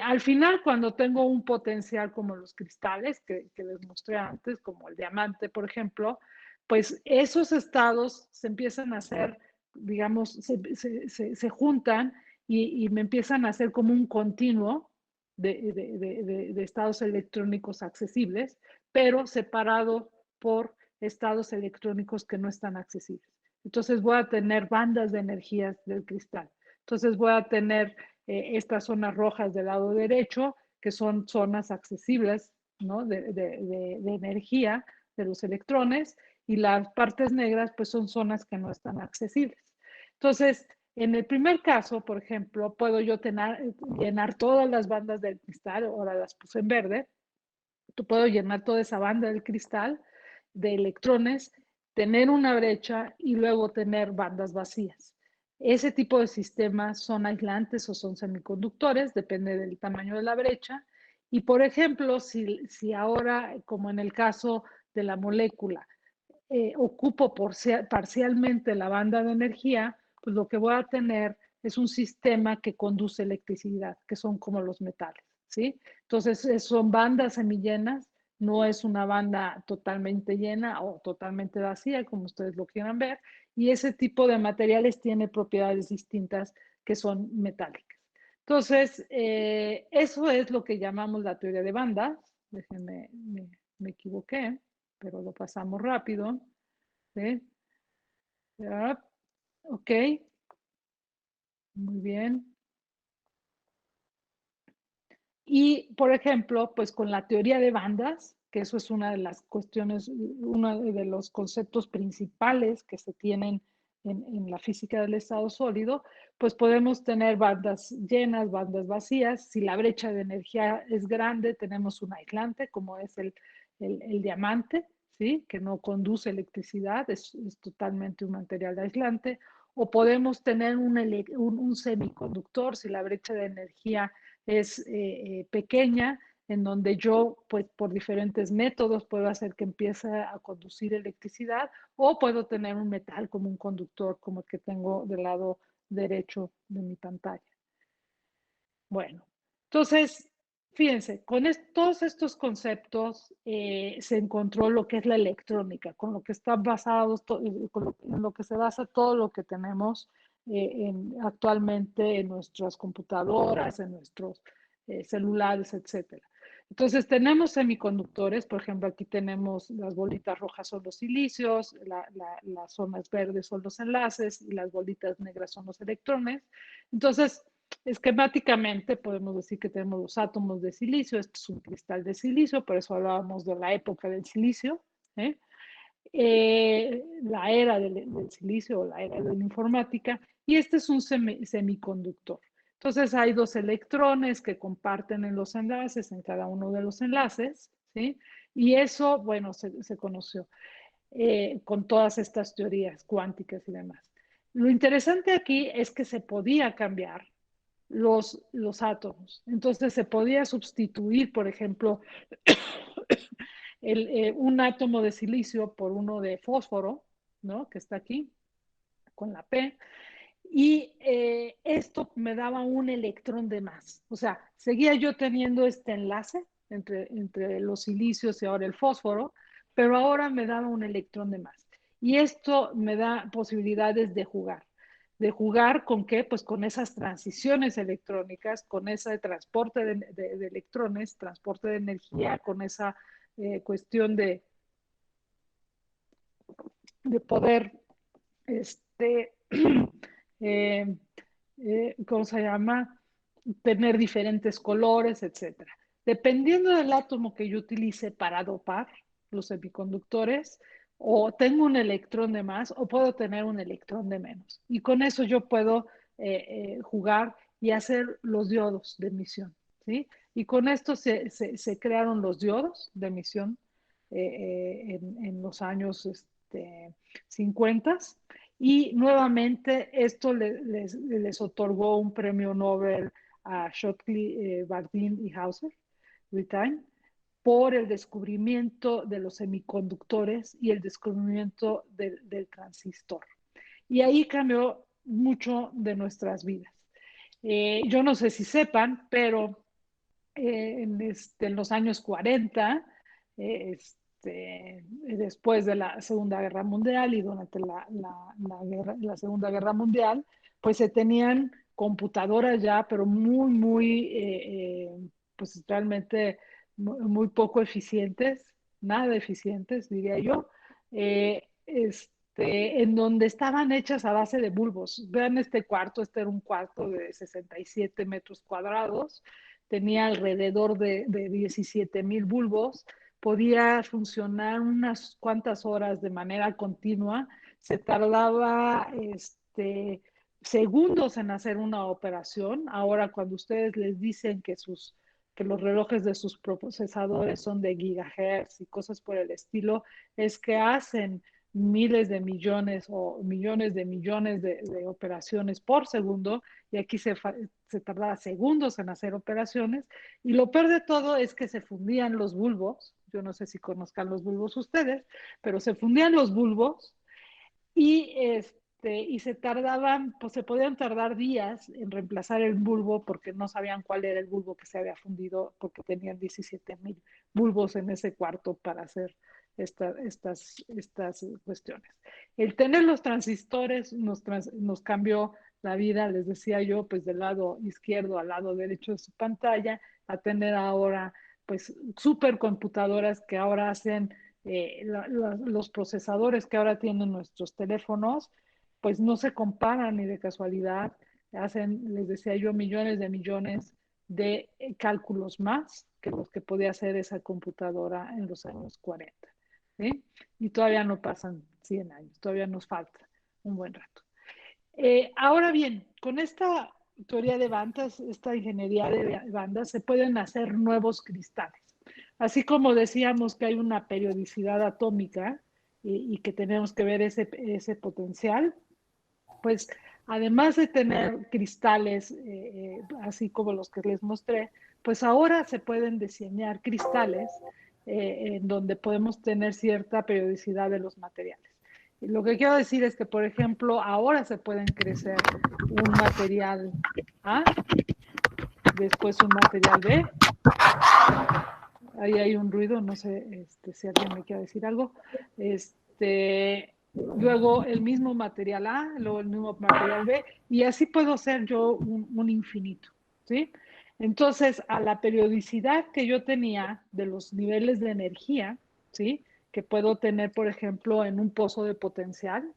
Al final, cuando tengo un potencial como los cristales que les mostré antes, como el diamante, por ejemplo, pues esos estados se empiezan a hacer, digamos, se juntan y me empiezan a hacer como un continuo de estados electrónicos accesibles, pero separado por estados electrónicos que no están accesibles. Entonces voy a tener bandas de energías del cristal. Entonces voy a tener estas zonas rojas del lado derecho, que son zonas accesibles, ¿no? de energía de los electrones, y las partes negras pues son zonas que no están accesibles. Entonces, en el primer caso, por ejemplo, puedo yo llenar todas las bandas del cristal, ahora las puse en verde, puedo llenar toda esa banda del cristal de electrones, tener una brecha y luego tener bandas vacías. Ese tipo de sistemas son aislantes o son semiconductores, depende del tamaño de la brecha. Y por ejemplo, si ahora, como en el caso de la molécula, ocupo parcialmente la banda de energía, pues lo que voy a tener es un sistema que conduce electricidad, que son como los metales, ¿sí? Entonces, son bandas semillenas, no es una banda totalmente llena o totalmente vacía, como ustedes lo quieran ver, y ese tipo de materiales tiene propiedades distintas que son metálicas. Entonces, eso es lo que llamamos la teoría de bandas. Déjenme, me equivoqué, pero lo pasamos rápido. ¿Sí? Ya. Ok, muy bien. Y, por ejemplo, pues con la teoría de bandas, que eso es una de las cuestiones, uno de los conceptos principales que se tienen en la física del estado sólido, pues podemos tener bandas llenas, bandas vacías. Si la brecha de energía es grande, tenemos un aislante, como es el diamante, ¿sí? Que no conduce electricidad, es totalmente un material aislante. O podemos tener un semiconductor, si la brecha de energía es pequeña, en donde yo, pues por diferentes métodos, puedo hacer que empiece a conducir electricidad, o puedo tener un metal como un conductor, como el que tengo del lado derecho de mi pantalla. Bueno, entonces, fíjense, con todos estos conceptos se encontró lo que es la electrónica, con lo que está basado, en lo que se basa todo lo que tenemos actualmente en nuestras computadoras, en nuestros celulares, etcétera. Entonces tenemos semiconductores, por ejemplo, aquí tenemos las bolitas rojas son los silicios, las zonas verdes son los enlaces y las bolitas negras son los electrones. Entonces, esquemáticamente podemos decir que tenemos los átomos de silicio, este es un cristal de silicio, por eso hablábamos de la época del silicio, ¿eh? La era del silicio o la era de la informática, y este es un semiconductor. Entonces hay dos electrones que comparten en los enlaces, en cada uno de los enlaces, ¿sí? Y eso, bueno, se conoció con todas estas teorías cuánticas y demás. Lo interesante aquí es que se podía cambiar los átomos. Entonces se podía sustituir, por ejemplo, un átomo de silicio por uno de fósforo, ¿no? Que está aquí, con la P. Y esto me daba un electrón de más. O sea, seguía yo teniendo este enlace entre los silicios y ahora el fósforo, pero ahora me daba un electrón de más. Y esto me da posibilidades de jugar. ¿De jugar con qué? Pues con esas transiciones electrónicas, con ese transporte de electrones, transporte de energía, con esa cuestión de poder este, eh, ¿cómo se llama? Tener diferentes colores, etcétera. Dependiendo del átomo que yo utilice para dopar los semiconductores, o tengo un electrón de más o puedo tener un electrón de menos. Y con eso yo puedo jugar y hacer los diodos de emisión, ¿sí? Y con esto se crearon los diodos de emisión en los años 50 y nuevamente esto les otorgó un premio Nobel a Shockley, Bardeen y Hauser, Britain, por el descubrimiento de los semiconductores y el descubrimiento del transistor. Y ahí cambió mucho de nuestras vidas. Yo no sé si sepan, pero en los años 40, después de la Segunda Guerra Mundial y durante la Segunda Guerra Mundial, pues se tenían computadoras ya, pero pues realmente muy poco eficientes, nada eficientes, diría yo, en donde estaban hechas a base de bulbos. Vean este cuarto, este era un cuarto de 67 metros cuadrados, tenía alrededor de 17,000 bulbos, podía funcionar unas cuantas horas de manera continua, se tardaba segundos en hacer una operación. Ahora, cuando ustedes les dicen que los relojes de sus procesadores son de gigahertz y cosas por el estilo, es que hacen miles de millones o millones de operaciones por segundo, y aquí se tardaba segundos en hacer operaciones, y lo peor de todo es que se fundían los bulbos. Yo no sé si conozcan los bulbos ustedes, pero se fundían los bulbos y, y se tardaban, pues se podían tardar días en reemplazar el bulbo porque no sabían cuál era el bulbo que se había fundido, porque tenían 17,000 bulbos en ese cuarto para hacer estas cuestiones. El tener los transistores nos cambió la vida, les decía yo, pues del lado izquierdo al lado derecho de su pantalla, a tener ahora pues supercomputadoras que ahora hacen los procesadores que ahora tienen nuestros teléfonos, pues no se comparan ni de casualidad, hacen, les decía yo, millones de cálculos más que los que podía hacer esa computadora en los años 40. ¿Sí? Y todavía no pasan 100 años, todavía nos falta un buen rato. Ahora bien, con esta teoría de bandas, esta ingeniería de bandas, se pueden hacer nuevos cristales. Así como decíamos que hay una periodicidad atómica y que tenemos que ver ese potencial, pues además de tener cristales, así como los que les mostré, pues ahora se pueden diseñar cristales en donde podemos tener cierta periodicidad de los materiales. Y lo que quiero decir es que, por ejemplo, ahora se pueden crecer un material A, después un material B. Ahí hay un ruido, no sé si alguien me quiere decir algo. Luego el mismo material A, luego el mismo material B, y así puedo hacer yo un infinito, ¿sí? Entonces, a la periodicidad que yo tenía de los niveles de energía, ¿sí? Que puedo tener, por ejemplo, en un pozo de potencial,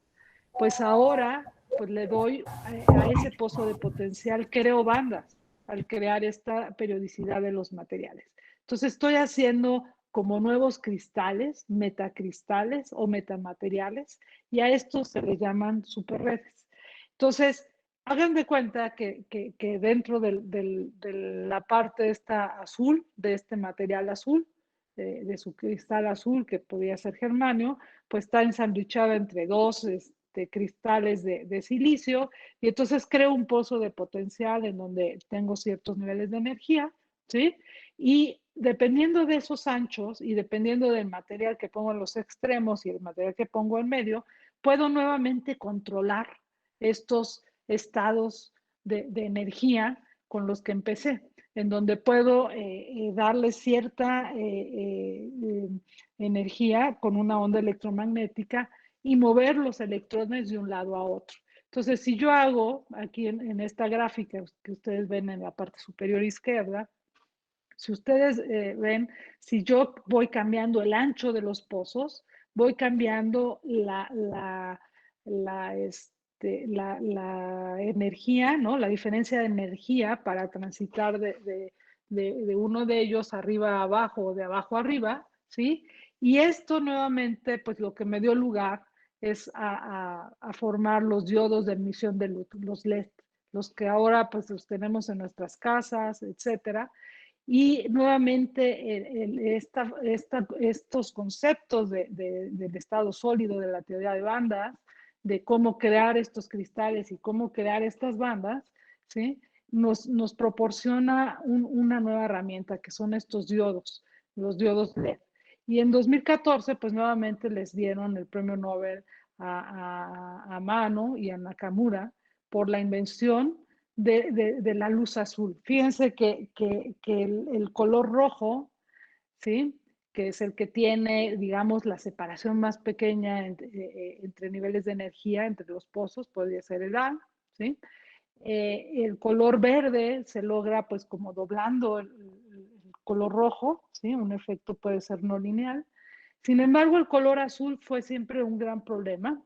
pues ahora pues le doy a ese pozo de potencial, creo bandas al crear esta periodicidad de los materiales. Entonces estoy haciendo como nuevos cristales, metacristales o metamateriales, y a estos se les llaman superredes. Entonces, hagan de cuenta que dentro de la parte esta azul, de este material azul, de su cristal azul, que podría ser germanio, pues está ensanduchada entre dos cristales de silicio, y entonces creo un pozo de potencial en donde tengo ciertos niveles de energía, ¿sí? Y dependiendo de esos anchos y dependiendo del material que pongo en los extremos y el material que pongo en medio, puedo nuevamente controlar estos estados de energía con los que empecé, en donde puedo darle cierta energía con una onda electromagnética y mover los electrones de un lado a otro. Entonces, si yo hago aquí en esta gráfica que ustedes ven en la parte superior izquierda, si ustedes ven, si yo voy cambiando el ancho de los pozos, voy cambiando la energía, ¿no? La diferencia de energía para transitar de uno de ellos arriba a abajo o de abajo a arriba, ¿sí? Y esto nuevamente, pues lo que me dio lugar es a formar los diodos de emisión de luz, los LED, los que ahora pues los tenemos en nuestras casas, etcétera. Y nuevamente estos conceptos del estado sólido, de la teoría de bandas, de cómo crear estos cristales y cómo crear estas bandas, ¿sí? Nos proporciona una nueva herramienta que son estos diodos, los diodos LED. Y en 2014, pues nuevamente les dieron el premio Nobel a Mano y a Nakamura por la invención de la luz azul. Fíjense que el color rojo, ¿sí? Que es el que tiene, digamos, la separación más pequeña entre niveles de energía, entre los pozos, podría ser el A, ¿sí? El color verde se logra pues como doblando el color rojo, ¿sí? Un efecto puede ser no lineal. Sin embargo, el color azul fue siempre un gran problema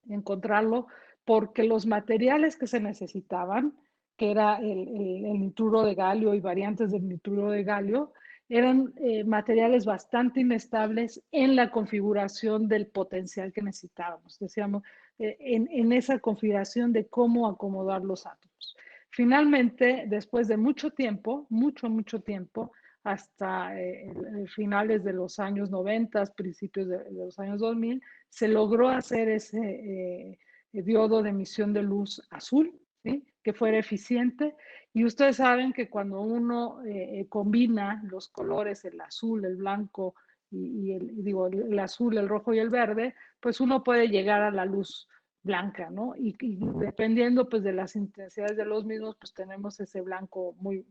encontrarlo porque los materiales que se necesitaban, que era el nitruro de galio y variantes del nitruro de galio, eran materiales bastante inestables en la configuración del potencial que necesitábamos. Decíamos, en esa configuración de cómo acomodar los átomos. Finalmente, después de mucho tiempo, mucho tiempo, hasta finales de los años 90, principios de los años 2000, se logró hacer ese diodo de emisión de luz azul, ¿sí? Que fuera eficiente. Y ustedes saben que cuando uno combina los colores, el azul, el blanco y el azul, el rojo y el verde, pues uno puede llegar a la luz blanca, ¿no? Y dependiendo pues de las intensidades de los mismos, pues tenemos ese blanco muy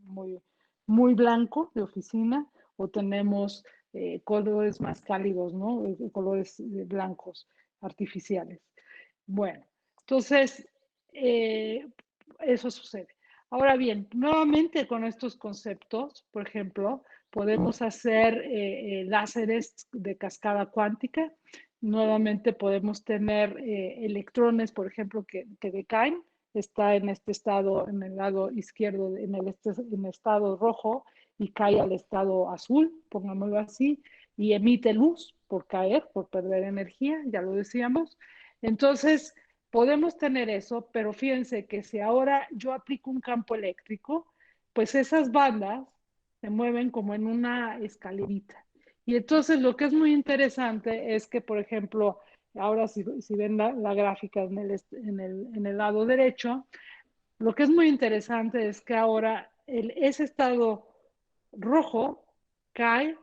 blanco de oficina o tenemos colores más cálidos, ¿no? Colores blancos artificiales. Bueno, entonces, eso sucede. Ahora bien, nuevamente con estos conceptos, por ejemplo, podemos hacer láseres de cascada cuántica. Nuevamente podemos tener electrones, por ejemplo, que decaen. Está en este estado, en el lado izquierdo, en el estado rojo, y cae al estado azul, pongámoslo así, y emite luz por caer, por perder energía, ya lo decíamos. Entonces, podemos tener eso, pero fíjense que si ahora yo aplico un campo eléctrico, pues esas bandas se mueven como en una escalerita. Y entonces lo que es muy interesante es que, por ejemplo, ahora si ven la gráfica en el lado derecho, lo que es muy interesante es que ahora ese estado rojo cae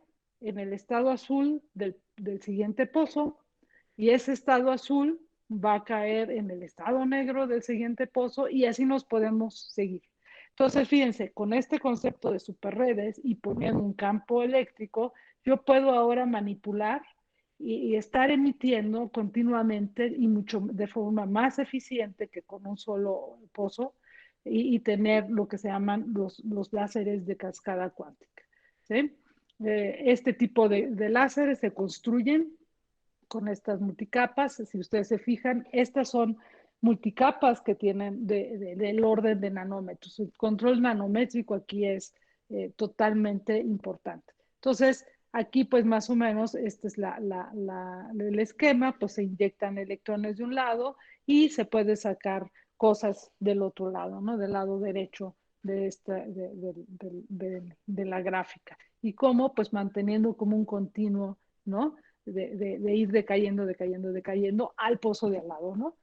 en el estado azul del siguiente pozo y ese estado azul va a caer en el estado negro del siguiente pozo y así nos podemos seguir. Entonces, fíjense, con este concepto de superredes y poniendo un campo eléctrico, yo puedo ahora manipular y estar emitiendo continuamente y mucho de forma más eficiente que con un solo pozo y tener lo que se llaman los láseres de cascada cuántica. ¿Sí? Este tipo de láseres se construyen con estas multicapas. Si ustedes se fijan, estas son multicapas que tienen del orden de nanómetros. El control nanométrico aquí es totalmente importante. Entonces, aquí pues más o menos este es el esquema, pues se inyectan electrones de un lado y se puede sacar cosas del otro lado, ¿no? Del lado derecho de la gráfica. Y cómo, pues manteniendo como un continuo, ¿no? De ir decayendo, decayendo, decayendo al pozo de al lado, ¿no?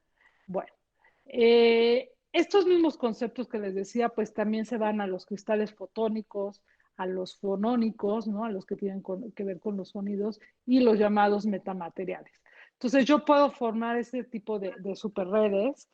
Bueno, estos mismos conceptos que les decía, pues también se van a los cristales fotónicos, a los fonónicos, ¿no? A los que tienen que ver con los sonidos y los llamados metamateriales. Entonces yo puedo formar este tipo de superredes,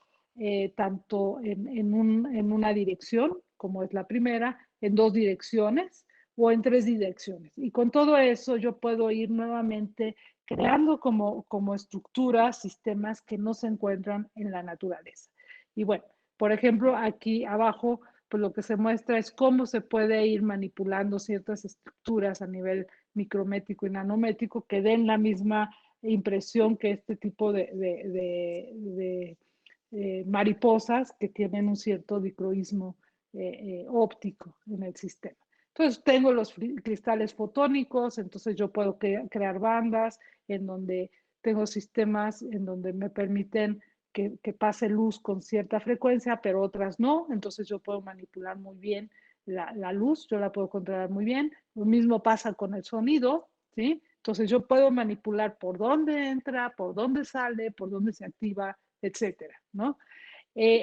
tanto en una dirección, como es la primera, en dos direcciones o en tres direcciones. Y con todo eso yo puedo ir nuevamente creando como estructuras, sistemas que no se encuentran en la naturaleza. Y bueno, por ejemplo, aquí abajo, pues lo que se muestra es cómo se puede ir manipulando ciertas estructuras a nivel micrométrico y nanométrico que den la misma impresión que este tipo de mariposas que tienen un cierto dicroísmo óptico en el sistema. Entonces tengo los cristales fotónicos, entonces yo puedo crear bandas en donde tengo sistemas en donde me permiten que pase luz con cierta frecuencia, pero otras no, entonces yo puedo manipular muy bien la luz, yo la puedo controlar muy bien. Lo mismo pasa con el sonido, ¿sí? Entonces yo puedo manipular por dónde entra, por dónde sale, por dónde se activa, etcétera, ¿no?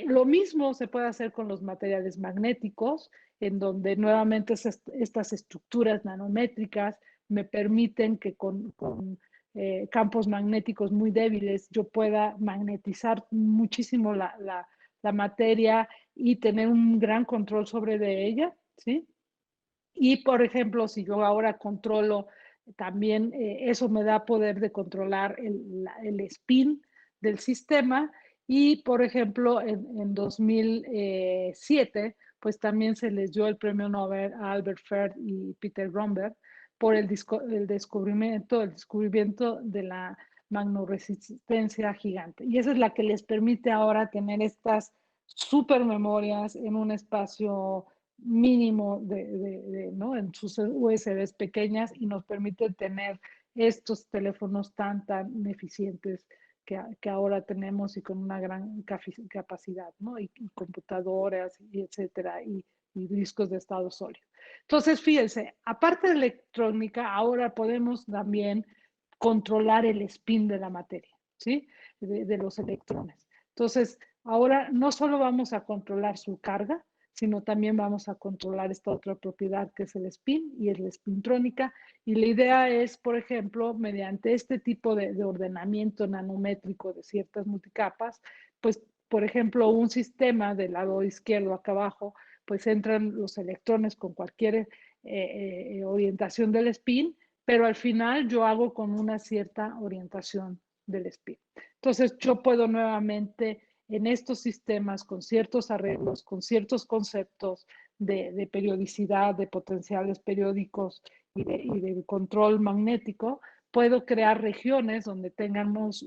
Lo mismo se puede hacer con los materiales magnéticos, en donde nuevamente estas estructuras nanométricas me permiten que con campos magnéticos muy débiles yo pueda magnetizar muchísimo la materia y tener un gran control sobre de ella, ¿sí? Y, por ejemplo, si yo ahora controlo también, eso me da poder de controlar el spin del sistema. Y, por ejemplo, en 2007, pues también se les dio el premio Nobel a Albert Ferd y Peter Gromberg por el descubrimiento de la magnoresistencia gigante. Y esa es la que les permite ahora tener estas supermemorias en un espacio mínimo ¿no? En sus USBs pequeñas y nos permite tener estos teléfonos tan eficientes que ahora tenemos y con una gran capacidad, ¿no? Y computadoras, y etcétera, y discos de estado sólido. Entonces, fíjense, aparte de electrónica, ahora podemos también controlar el spin de la materia, ¿sí? De los electrones. Entonces, ahora no solo vamos a controlar su carga, sino también vamos a controlar esta otra propiedad que es el spin y es la spintrónica. Y la idea es, por ejemplo, mediante este tipo de ordenamiento nanométrico de ciertas multicapas, pues, por ejemplo, un sistema del lado izquierdo acá abajo, pues entran los electrones con cualquier orientación del spin, pero al final yo hago con una cierta orientación del spin. Entonces, yo puedo nuevamente en estos sistemas con ciertos arreglos, con ciertos conceptos de periodicidad, de potenciales periódicos de control magnético, puedo crear regiones donde tengamos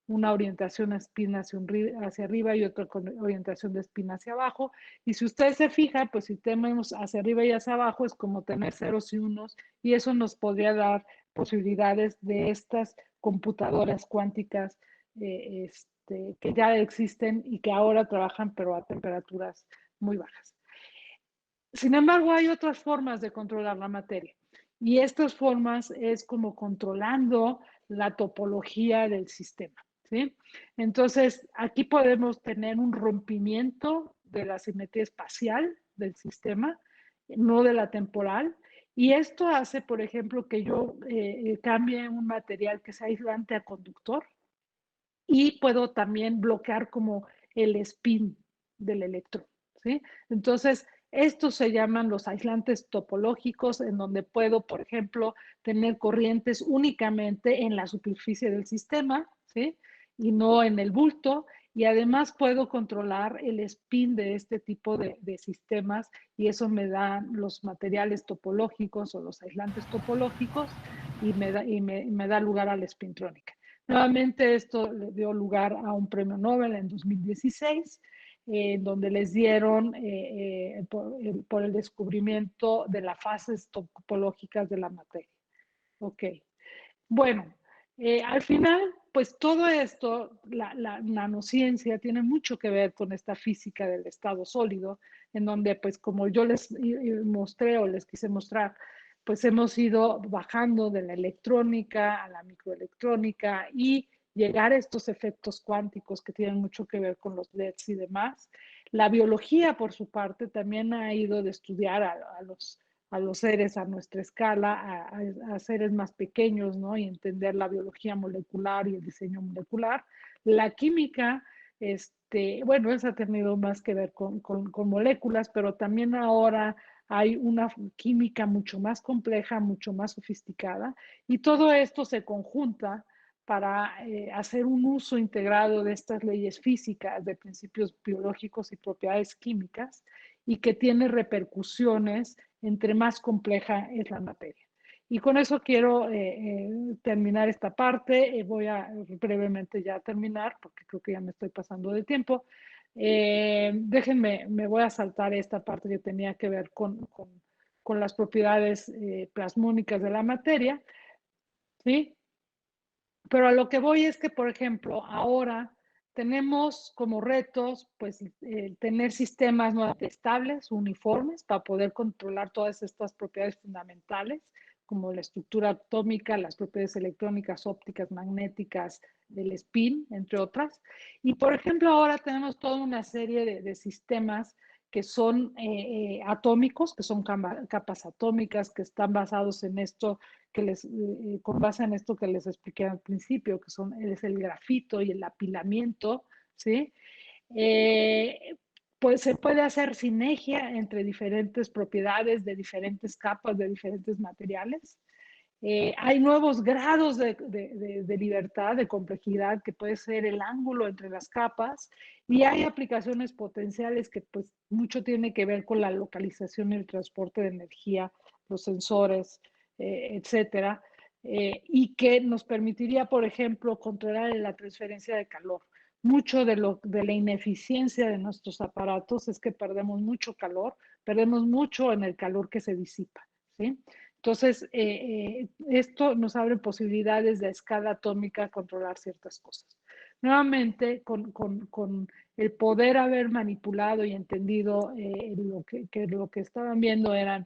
una orientación de spin hacia arriba y otra orientación de spin hacia abajo. Y si ustedes se fijan, pues si tenemos hacia arriba y hacia abajo es como tener ceros y unos, y eso nos podría dar posibilidades de estas computadoras cuánticas que ya existen y que ahora trabajan, pero a temperaturas muy bajas. Sin embargo, hay otras formas de controlar la materia. Y estas formas es como controlando la topología del sistema, ¿sí? Entonces, aquí podemos tener un rompimiento de la simetría espacial del sistema, no de la temporal. Y esto hace, por ejemplo, que yo cambie un material que sea aislante a conductor, y puedo también bloquear como el spin del electrón, ¿sí? Entonces, estos se llaman los aislantes topológicos, en donde puedo, por ejemplo, tener corrientes únicamente en la superficie del sistema, ¿sí? Y no en el bulto. Y además puedo controlar el spin de este tipo de sistemas y eso me da los materiales topológicos o los aislantes topológicos y me da lugar a la spintrónica. Nuevamente esto le dio lugar a un premio Nobel en 2016, donde les dieron por el descubrimiento de las fases topológicas de la materia. Ok, bueno, Al final, pues todo esto, la nanociencia tiene mucho que ver con esta física del estado sólido, en donde, pues como yo les mostré o les quise mostrar, pues hemos ido bajando de la electrónica a la microelectrónica y llegar a estos efectos cuánticos que tienen mucho que ver con los LEDs y demás. La biología, por su parte, también ha ido de estudiar a los seres a nuestra escala, a seres más pequeños, ¿no? Y entender la biología molecular y el diseño molecular. La química, bueno, eso ha tenido más que ver con moléculas, pero también ahora hay una química mucho más compleja, mucho más sofisticada, y todo esto se conjunta para hacer un uso integrado de estas leyes físicas, de principios biológicos y propiedades químicas, y que tiene repercusiones entre más compleja es la materia. Y con eso quiero terminar esta parte. Voy a brevemente ya terminar, porque creo que ya me estoy pasando de tiempo. Déjenme, me voy a saltar esta parte que tenía que ver con las propiedades plasmónicas de la materia, ¿sí? Pero a lo que voy es que, por ejemplo, ahora tenemos como retos, pues, tener sistemas no estables, uniformes, para poder controlar todas estas propiedades fundamentales, como la estructura atómica, las propiedades electrónicas, ópticas, magnéticas, del spin, entre otras. Y, por ejemplo, ahora tenemos toda una serie de sistemas que son atómicos, que son capas atómicas, que están basados en esto con base en esto que les expliqué al principio, que es el grafito y el apilamiento, ¿sí? Pues se puede hacer sinergia entre diferentes propiedades de diferentes capas, de diferentes materiales. Hay nuevos grados de libertad, de complejidad, que puede ser el ángulo entre las capas, y hay aplicaciones potenciales que pues mucho tiene que ver con la localización y el transporte de energía, los sensores, etcétera, y que nos permitiría, por ejemplo, controlar la transferencia de calor. Mucho de la ineficiencia de nuestros aparatos es que perdemos mucho calor, perdemos mucho en el calor que se disipa, ¿sí? Entonces, esto nos abre posibilidades de a escala atómica controlar ciertas cosas. Nuevamente, con el poder haber manipulado y entendido que lo que estaban viendo eran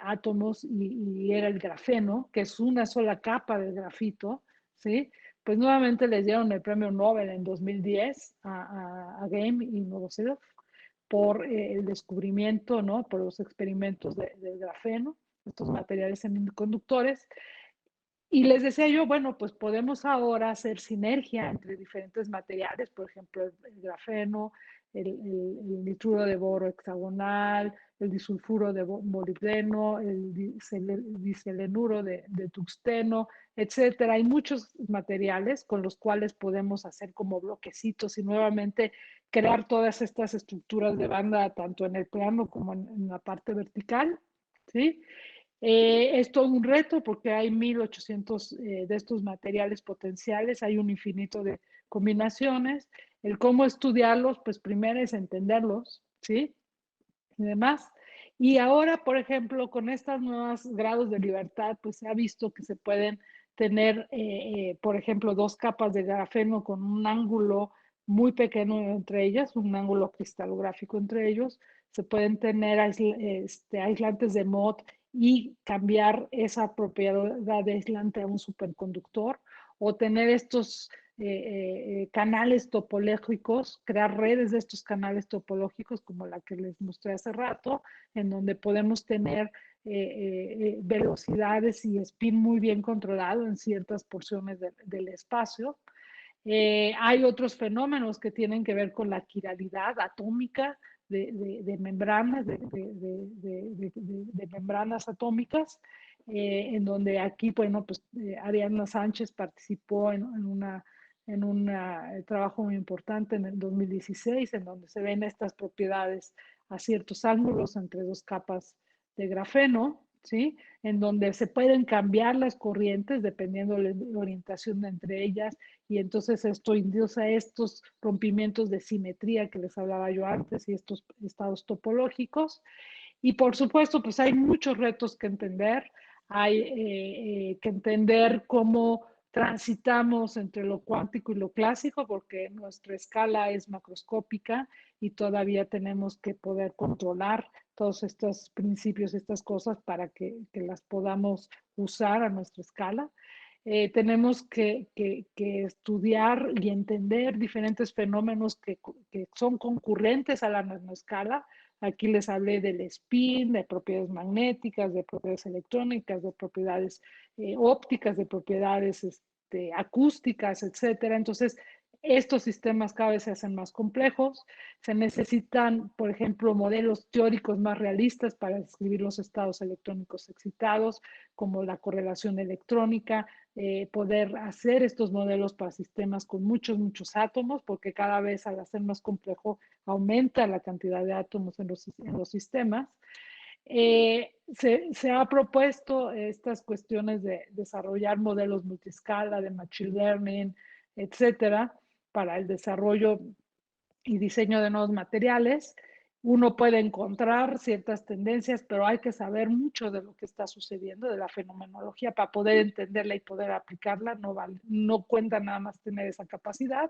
átomos y era el grafeno, que es una sola capa del grafito, ¿sí? Pues nuevamente les dieron el premio Nobel en 2010 a Game y Novoselov por el descubrimiento, ¿no? Por los experimentos del grafeno, estos materiales semiconductores. Y les decía yo, bueno, pues podemos ahora hacer sinergia entre diferentes materiales, por ejemplo, el grafeno, el nitruro de boro hexagonal, el disulfuro de molibdeno, el diselenuro de tungsteno, etcétera. Hay muchos materiales con los cuales podemos hacer como bloquecitos y nuevamente crear todas estas estructuras de banda, tanto en el plano como en la parte vertical, ¿sí? Es todo un reto porque hay 1800 de estos materiales potenciales, hay un infinito de combinaciones. El cómo estudiarlos, pues primero es entenderlos, ¿sí? Y demás. Y ahora, por ejemplo, con estos nuevos grados de libertad, pues se ha visto que se pueden tener, por ejemplo, dos capas de grafeno con un ángulo muy pequeño entre ellas, un ángulo cristalográfico entre ellos. Se pueden tener aislantes de MOT y cambiar esa propiedad de aislante a un superconductor, o tener estos canales topológicos, crear redes de estos canales topológicos como la que les mostré hace rato, en donde podemos tener velocidades y spin muy bien controlado en ciertas porciones del espacio. Hay otros fenómenos que tienen que ver con la quiralidad atómica de membranas, de membranas atómicas, en donde aquí, bueno, pues Ariadna Sánchez participó en un trabajo muy importante en el 2016, en donde se ven estas propiedades a ciertos ángulos entre dos capas de grafeno, ¿sí? En donde se pueden cambiar las corrientes dependiendo de la orientación entre ellas, y entonces esto induce estos rompimientos de simetría que les hablaba yo antes y estos estados topológicos. Y por supuesto, pues hay muchos retos que entender. Hay que entender cómo transitamos entre lo cuántico y lo clásico porque nuestra escala es macroscópica y todavía tenemos que poder controlar todos estos principios, estas cosas para que las podamos usar a nuestra escala. Tenemos que estudiar y entender diferentes fenómenos que son concurrentes a la nanoescala. Aquí les hablé del spin, de propiedades magnéticas, de propiedades electrónicas, de propiedades ópticas, de propiedades acústicas, etcétera. Entonces, estos sistemas cada vez se hacen más complejos. Se necesitan, por ejemplo, modelos teóricos más realistas para describir los estados electrónicos excitados, como la correlación electrónica, poder hacer estos modelos para sistemas con muchos, muchos átomos, porque cada vez al hacer más complejo aumenta la cantidad de átomos en los sistemas. Se ha propuesto estas cuestiones de desarrollar modelos multiscala, de machine learning, etcétera, para el desarrollo y diseño de nuevos materiales. Uno puede encontrar ciertas tendencias, pero hay que saber mucho de lo que está sucediendo, de la fenomenología, para poder entenderla y poder aplicarla. No cuenta nada más tener esa capacidad.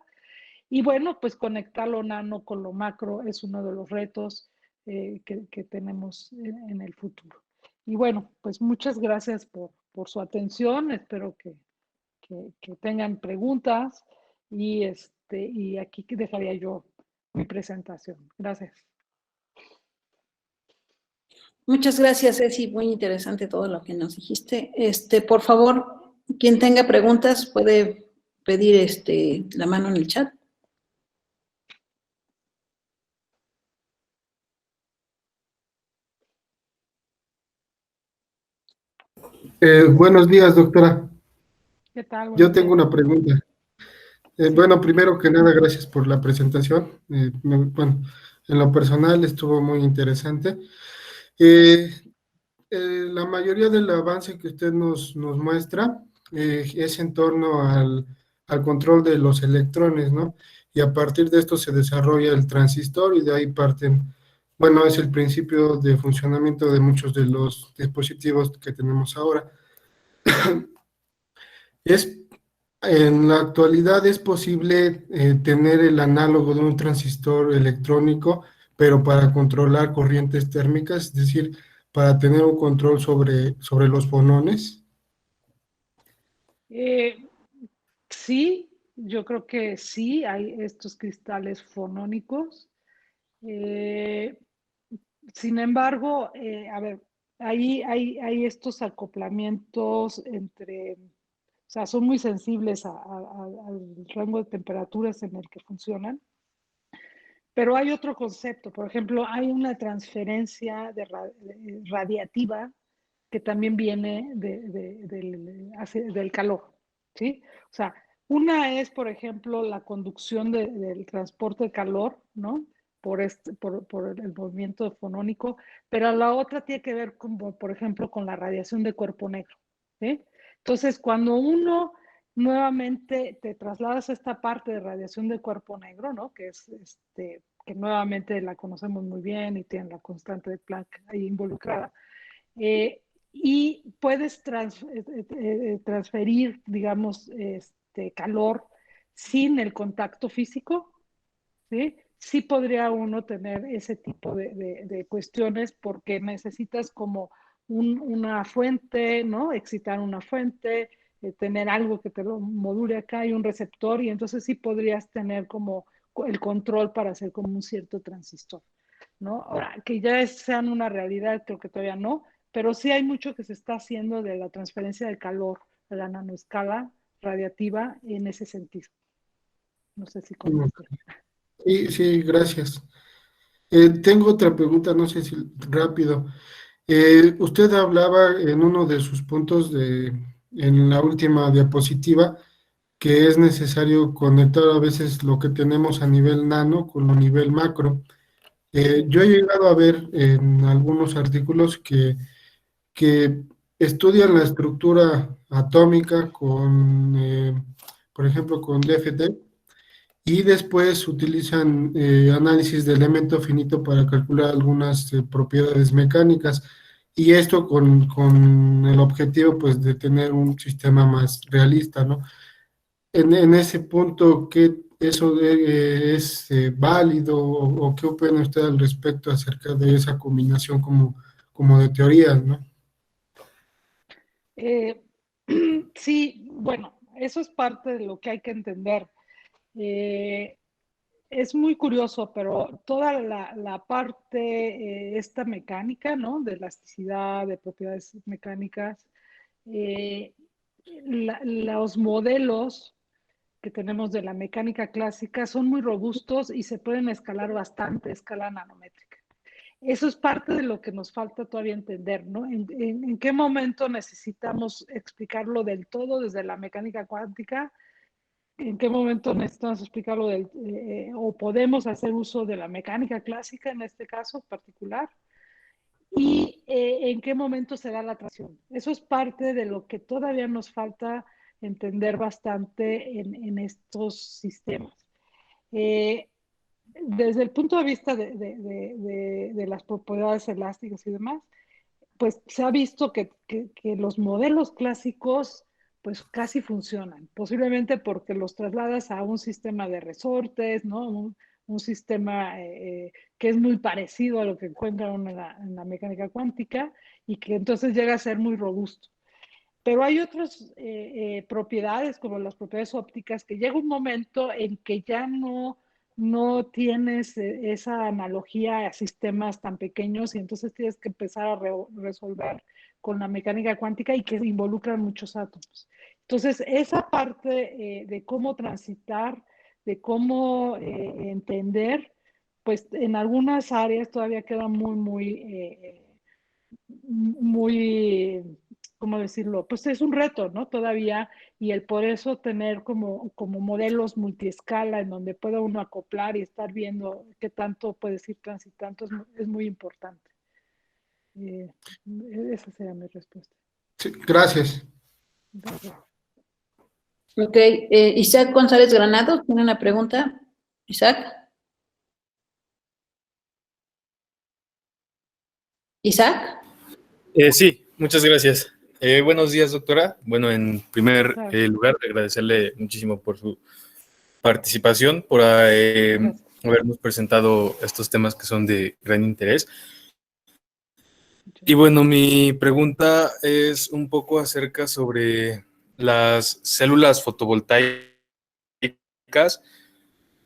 Y bueno, pues conectar lo nano con lo macro es uno de los retos que tenemos en el futuro. Y bueno, pues muchas gracias por su atención. Espero que tengan preguntas y aquí dejaría yo mi presentación. Gracias. Muchas gracias, Ceci. Muy interesante todo lo que nos dijiste. Por favor, quien tenga preguntas puede pedir la mano en el chat. Buenos días, doctora. ¿Qué tal? Yo tengo una pregunta. Bueno, primero que nada, gracias por la presentación. Bueno, en lo personal estuvo muy interesante. La mayoría del avance que usted nos muestra es en torno al control de los electrones, ¿no? Y a partir de esto se desarrolla el transistor y de ahí parten, bueno, es el principio de funcionamiento de muchos de los dispositivos que tenemos ahora. En la actualidad es posible tener el análogo de un transistor electrónico, pero para controlar corrientes térmicas, es decir, para tener un control sobre los fonones. Sí, yo creo que sí, hay estos cristales fonónicos. Sin embargo, a ver, ahí hay estos acoplamientos entre, o sea, son muy sensibles al rango de temperaturas en el que funcionan. Pero hay otro concepto, por ejemplo, hay una transferencia radiativa que también viene del calor, ¿sí? O sea, una es, por ejemplo, la conducción del transporte de calor, ¿no? Por el movimiento fonónico, pero la otra tiene que ver, por ejemplo, con la radiación de cuerpo negro, ¿sí? Entonces, cuando uno nuevamente te trasladas a esta parte de radiación de cuerpo negro, ¿no? Que es que nuevamente la conocemos muy bien y tiene la constante de Planck ahí involucrada. Y puedes transferir, digamos, calor sin el contacto físico, ¿sí? Sí podría uno tener ese tipo de cuestiones porque necesitas como una fuente, ¿no? Excitar una fuente, tener algo que te lo module acá y un receptor, y entonces sí podrías tener como el control para hacer como un cierto transistor, ¿no? Ahora, que ya sean una realidad, creo que todavía no, pero sí hay mucho que se está haciendo de la transferencia de calor a la nanoescala radiativa en ese sentido. No sé si contesté. Sí, sí, gracias. Tengo otra pregunta, no sé si rápido. Usted hablaba en uno de sus puntos en la última diapositiva que es necesario conectar a veces lo que tenemos a nivel nano con lo nivel macro. Yo he llegado a ver en algunos artículos que estudian la estructura atómica por ejemplo, con DFT, y después utilizan análisis de elemento finito para calcular algunas propiedades mecánicas. y esto con el objetivo pues de tener un sistema más realista, ¿no? En ese punto, ¿qué eso es válido o qué opina usted al respecto acerca de esa combinación como de teorías, ¿no? Eh, sí, bueno, eso es parte de lo que hay que entender. Eh, es muy curioso, pero toda la parte, esta mecánica, ¿no? De elasticidad, de propiedades mecánicas, eh, los modelos que tenemos de la mecánica clásica son muy robustos y se pueden escalar bastante, escala nanométrica. Eso es parte de lo que nos falta todavía entender, ¿no? En qué momento necesitamos explicarlo del todo desde la mecánica cuántica? ¿En qué momento necesitamos explicarlo o podemos hacer uso de la mecánica clásica en este caso particular? ¿Y en qué momento se da la tracción? Eso es parte de lo que todavía nos falta entender bastante en estos sistemas. Eh, desde el punto de vista de las propiedades elásticas y demás, pues se ha visto que los modelos clásicos pues casi funcionan, posiblemente porque los trasladas a un sistema de resortes, ¿no? Un sistema que es muy parecido a lo que encuentra uno en la mecánica cuántica y que entonces llega a ser muy robusto. Pero hay otras propiedades, como las propiedades ópticas, que llega un momento en que ya no tienes esa analogía a sistemas tan pequeños y entonces tienes que empezar a resolver con la mecánica cuántica y que involucran muchos átomos. Entonces, esa parte de cómo transitar, de cómo entender, pues en algunas áreas todavía queda muy, ¿cómo decirlo? Pues es un reto, ¿no? Todavía, y el por eso tener como modelos multiescala en donde pueda uno acoplar y estar viendo qué tanto puedes ir transitando es muy importante. Eh, esa sería mi respuesta. Sí, gracias. Gracias. Ok, Isaac González Granado tiene una pregunta. Isaac. Isaac. Sí, muchas gracias. Buenos días, doctora. Bueno, en primer Claro. lugar, agradecerle muchísimo por su participación, por habernos presentado estos temas que son de gran interés. Y bueno, mi pregunta es un poco acerca sobre las células fotovoltaicas,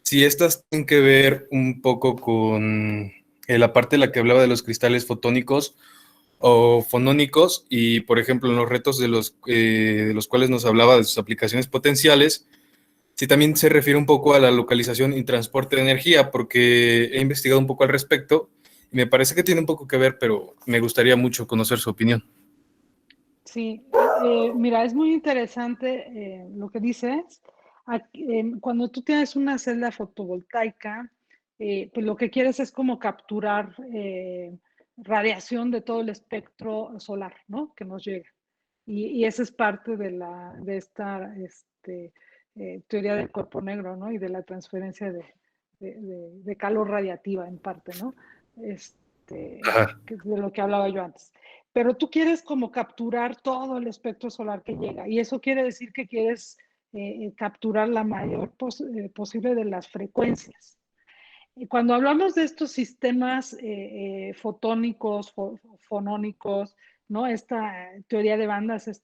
si estas tienen que ver un poco con la parte de la que hablaba de los cristales fotónicos o fonónicos y, por ejemplo, en los retos de los cuales nos hablaba de sus aplicaciones potenciales, si también se refiere un poco a la localización y transporte de energía, porque he investigado un poco al respecto y me parece que tiene un poco que ver, pero me gustaría mucho conocer su opinión. Sí, mira, es muy interesante lo que dices. Cuando tú tienes una celda fotovoltaica, pues lo que quieres es como capturar radiación de todo el espectro solar, ¿no? Que nos llega. Y esa es parte de esta teoría del cuerpo negro, ¿no? Y de la transferencia de calor radiativa en parte, ¿no? Ajá. De lo que hablaba yo antes. Pero tú quieres como capturar todo el espectro solar que llega y eso quiere decir que quieres capturar la mayor posible de las frecuencias. Y cuando hablamos de estos sistemas fotónicos, fonónicos, ¿no? Esta teoría de bandas,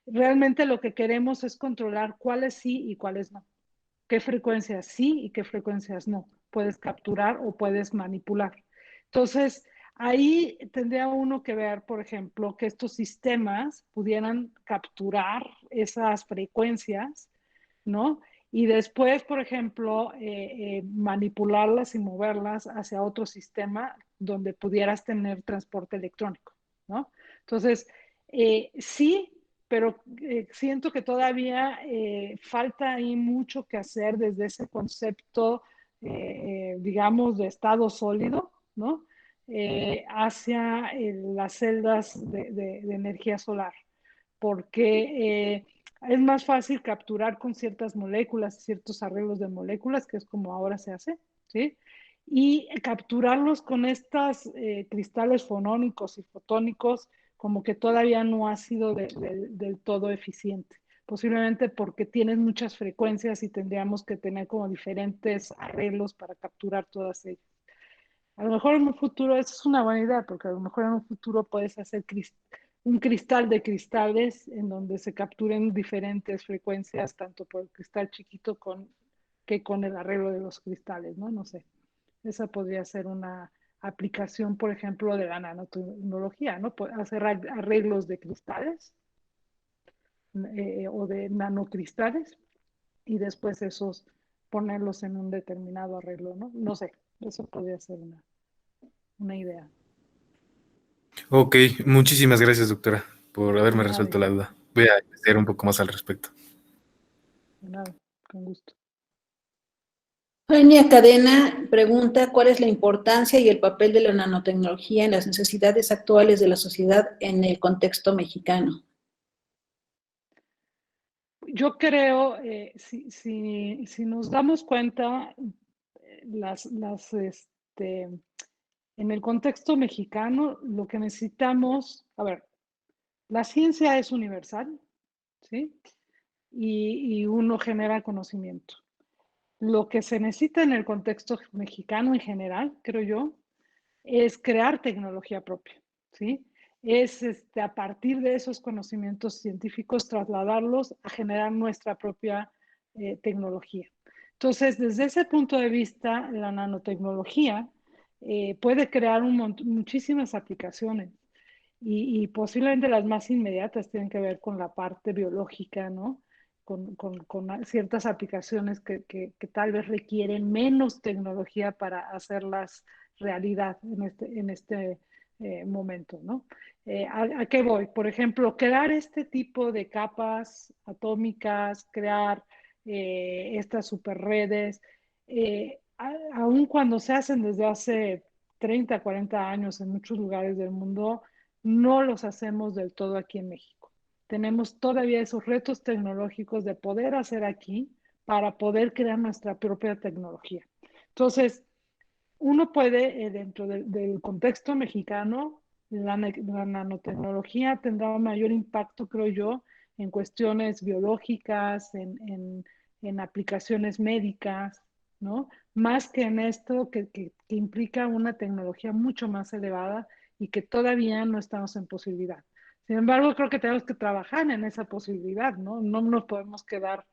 realmente lo que queremos es controlar cuáles sí y cuáles no. Qué frecuencias sí y qué frecuencias no puedes capturar o puedes manipular. Entonces, ahí tendría uno que ver, por ejemplo, que estos sistemas pudieran capturar esas frecuencias, ¿no? Y después, por ejemplo, manipularlas y moverlas hacia otro sistema donde pudieras tener transporte electrónico, ¿no? Entonces, sí, pero siento que todavía falta ahí mucho que hacer desde ese concepto, digamos, de estado sólido, ¿no? Hacia las celdas de energía solar, porque es más fácil capturar con ciertas moléculas, ciertos arreglos de moléculas, que es como ahora se hace, ¿sí? y capturarlos con estos cristales fonónicos y fotónicos como que todavía no ha sido del todo eficiente. Posiblemente porque tienen muchas frecuencias y tendríamos que tener como diferentes arreglos para capturar todas ellas. A lo mejor en un futuro, eso es una buena idea, porque a lo mejor en un futuro puedes hacer un cristal de cristales en donde se capturen diferentes frecuencias, tanto por el cristal chiquito que con el arreglo de los cristales, ¿no? No sé. Esa podría ser una aplicación, por ejemplo, de la nanotecnología, ¿no? Hacer arreglos de cristales o de nanocristales y después esos ponerlos en un determinado arreglo, ¿no? No sé, eso podría ser una idea. Ok, muchísimas gracias, doctora, por haberme De nada, resuelto la duda. Voy a investigar un poco más al respecto. de nada, con gusto. Eugenia Cadena pregunta cuál es la importancia y el papel de la nanotecnología en las necesidades actuales de la sociedad en el contexto mexicano. Yo creo, si nos damos cuenta, en el contexto mexicano, lo que necesitamos, a ver, la ciencia es universal, ¿sí? Y uno genera conocimiento. Lo que se necesita en el contexto mexicano en general, creo yo, es crear tecnología propia, ¿sí? Es a partir de esos conocimientos científicos trasladarlos a generar nuestra propia tecnología. Entonces, desde ese punto de vista, la nanotecnología puede crear muchísimas aplicaciones y posiblemente las más inmediatas tienen que ver con la parte biológica, ¿no? Con ciertas aplicaciones que tal vez requieren menos tecnología para hacerlas realidad en este momento, ¿no? ¿A qué voy? Por ejemplo, crear este tipo de capas atómicas, crear estas superredes, aun cuando se hacen desde hace 30, 40 años en muchos lugares del mundo, no los hacemos del todo aquí en México. Tenemos todavía esos retos tecnológicos de poder hacer aquí para poder crear nuestra propia tecnología. Entonces, uno puede, dentro del contexto mexicano, la nanotecnología tendrá un mayor impacto, creo yo, en cuestiones biológicas, en aplicaciones médicas, ¿no? Más que en esto que implica una tecnología mucho más elevada y que todavía no estamos en posibilidad. Sin embargo, creo que tenemos que trabajar en esa posibilidad, ¿no? No nos podemos quedar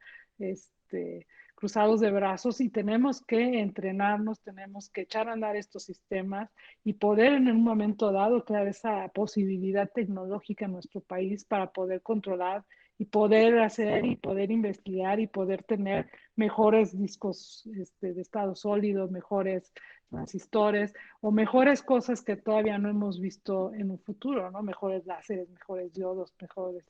cruzados de brazos y tenemos que entrenarnos, tenemos que echar a andar estos sistemas y poder en un momento dado crear esa posibilidad tecnológica en nuestro país para poder controlar y poder hacer y poder investigar y poder tener mejores discos de estado sólido, mejores transistores o mejores cosas que todavía no hemos visto en un futuro, ¿no? Mejores láseres, mejores diodos, mejores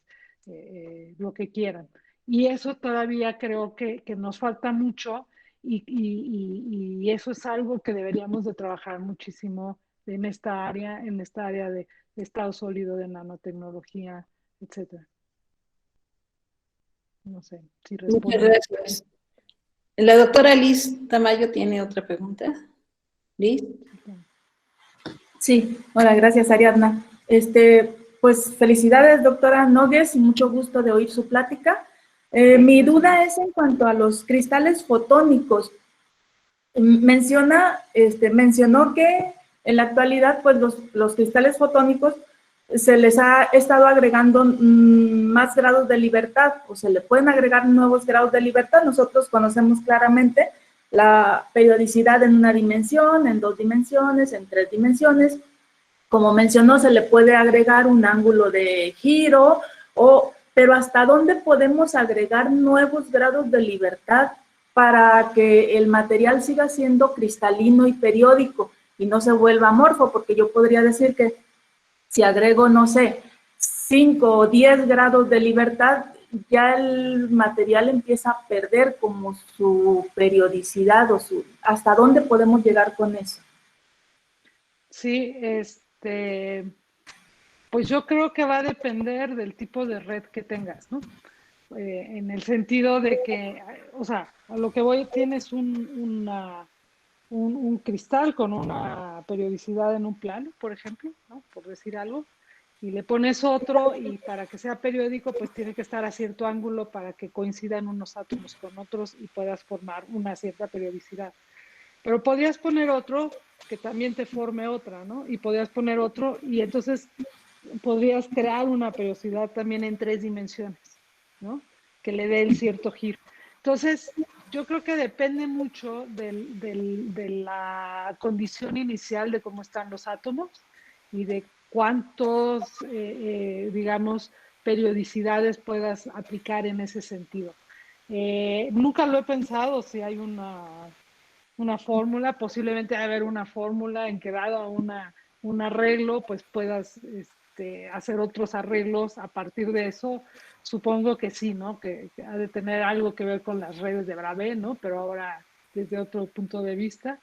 lo que quieran. Y eso todavía creo que nos falta mucho y eso es algo que deberíamos de trabajar muchísimo en esta área de estado sólido, de nanotecnología, etcétera. No sé si Muchas respondo. gracias. La doctora Liz Tamayo tiene otra pregunta. Liz. Sí, hola, gracias Ariadna. Pues felicidades, doctora Nogues, y mucho gusto de oír su plática. Mi duda es en cuanto a los cristales fotónicos. Mencionó que en la actualidad, pues los cristales fotónicos se les ha estado agregando más grados de libertad, o se le pueden agregar nuevos grados de libertad. Nosotros conocemos claramente la periodicidad en una dimensión, en 2 dimensiones, en 3 dimensiones. Como mencionó, se le puede agregar un ángulo de giro, pero ¿hasta dónde podemos agregar nuevos grados de libertad para que el material siga siendo cristalino y periódico y no se vuelva amorfo? Porque yo podría decir que si agrego, no sé, 5 o 10 grados de libertad, ya el material empieza a perder como su periodicidad ¿hasta dónde podemos llegar con eso? Sí, pues yo creo que va a depender del tipo de red que tengas, ¿no? En el sentido de que, o sea, a lo que voy, tienes una un cristal con una periodicidad en un plano, por ejemplo, ¿no? Por decir algo, y le pones otro y para que sea periódico, pues tiene que estar a cierto ángulo para que coincidan unos átomos con otros y puedas formar una cierta periodicidad. Pero podrías poner otro que también te forme otra, ¿no? Y podrías poner otro y entonces podrías crear una periodicidad también en 3 dimensiones, ¿no? Que le dé el cierto giro. Entonces, yo creo que depende mucho de la condición inicial de cómo están los átomos y de cuántos, digamos, periodicidades puedas aplicar en ese sentido. Nunca lo he pensado si hay una fórmula, posiblemente haber una fórmula en que dado un arreglo, pues puedas hacer otros arreglos a partir de eso. Supongo que sí, ¿no? Que ha de tener algo que ver con las redes de Bravais, ¿no? Pero ahora desde otro punto de vista,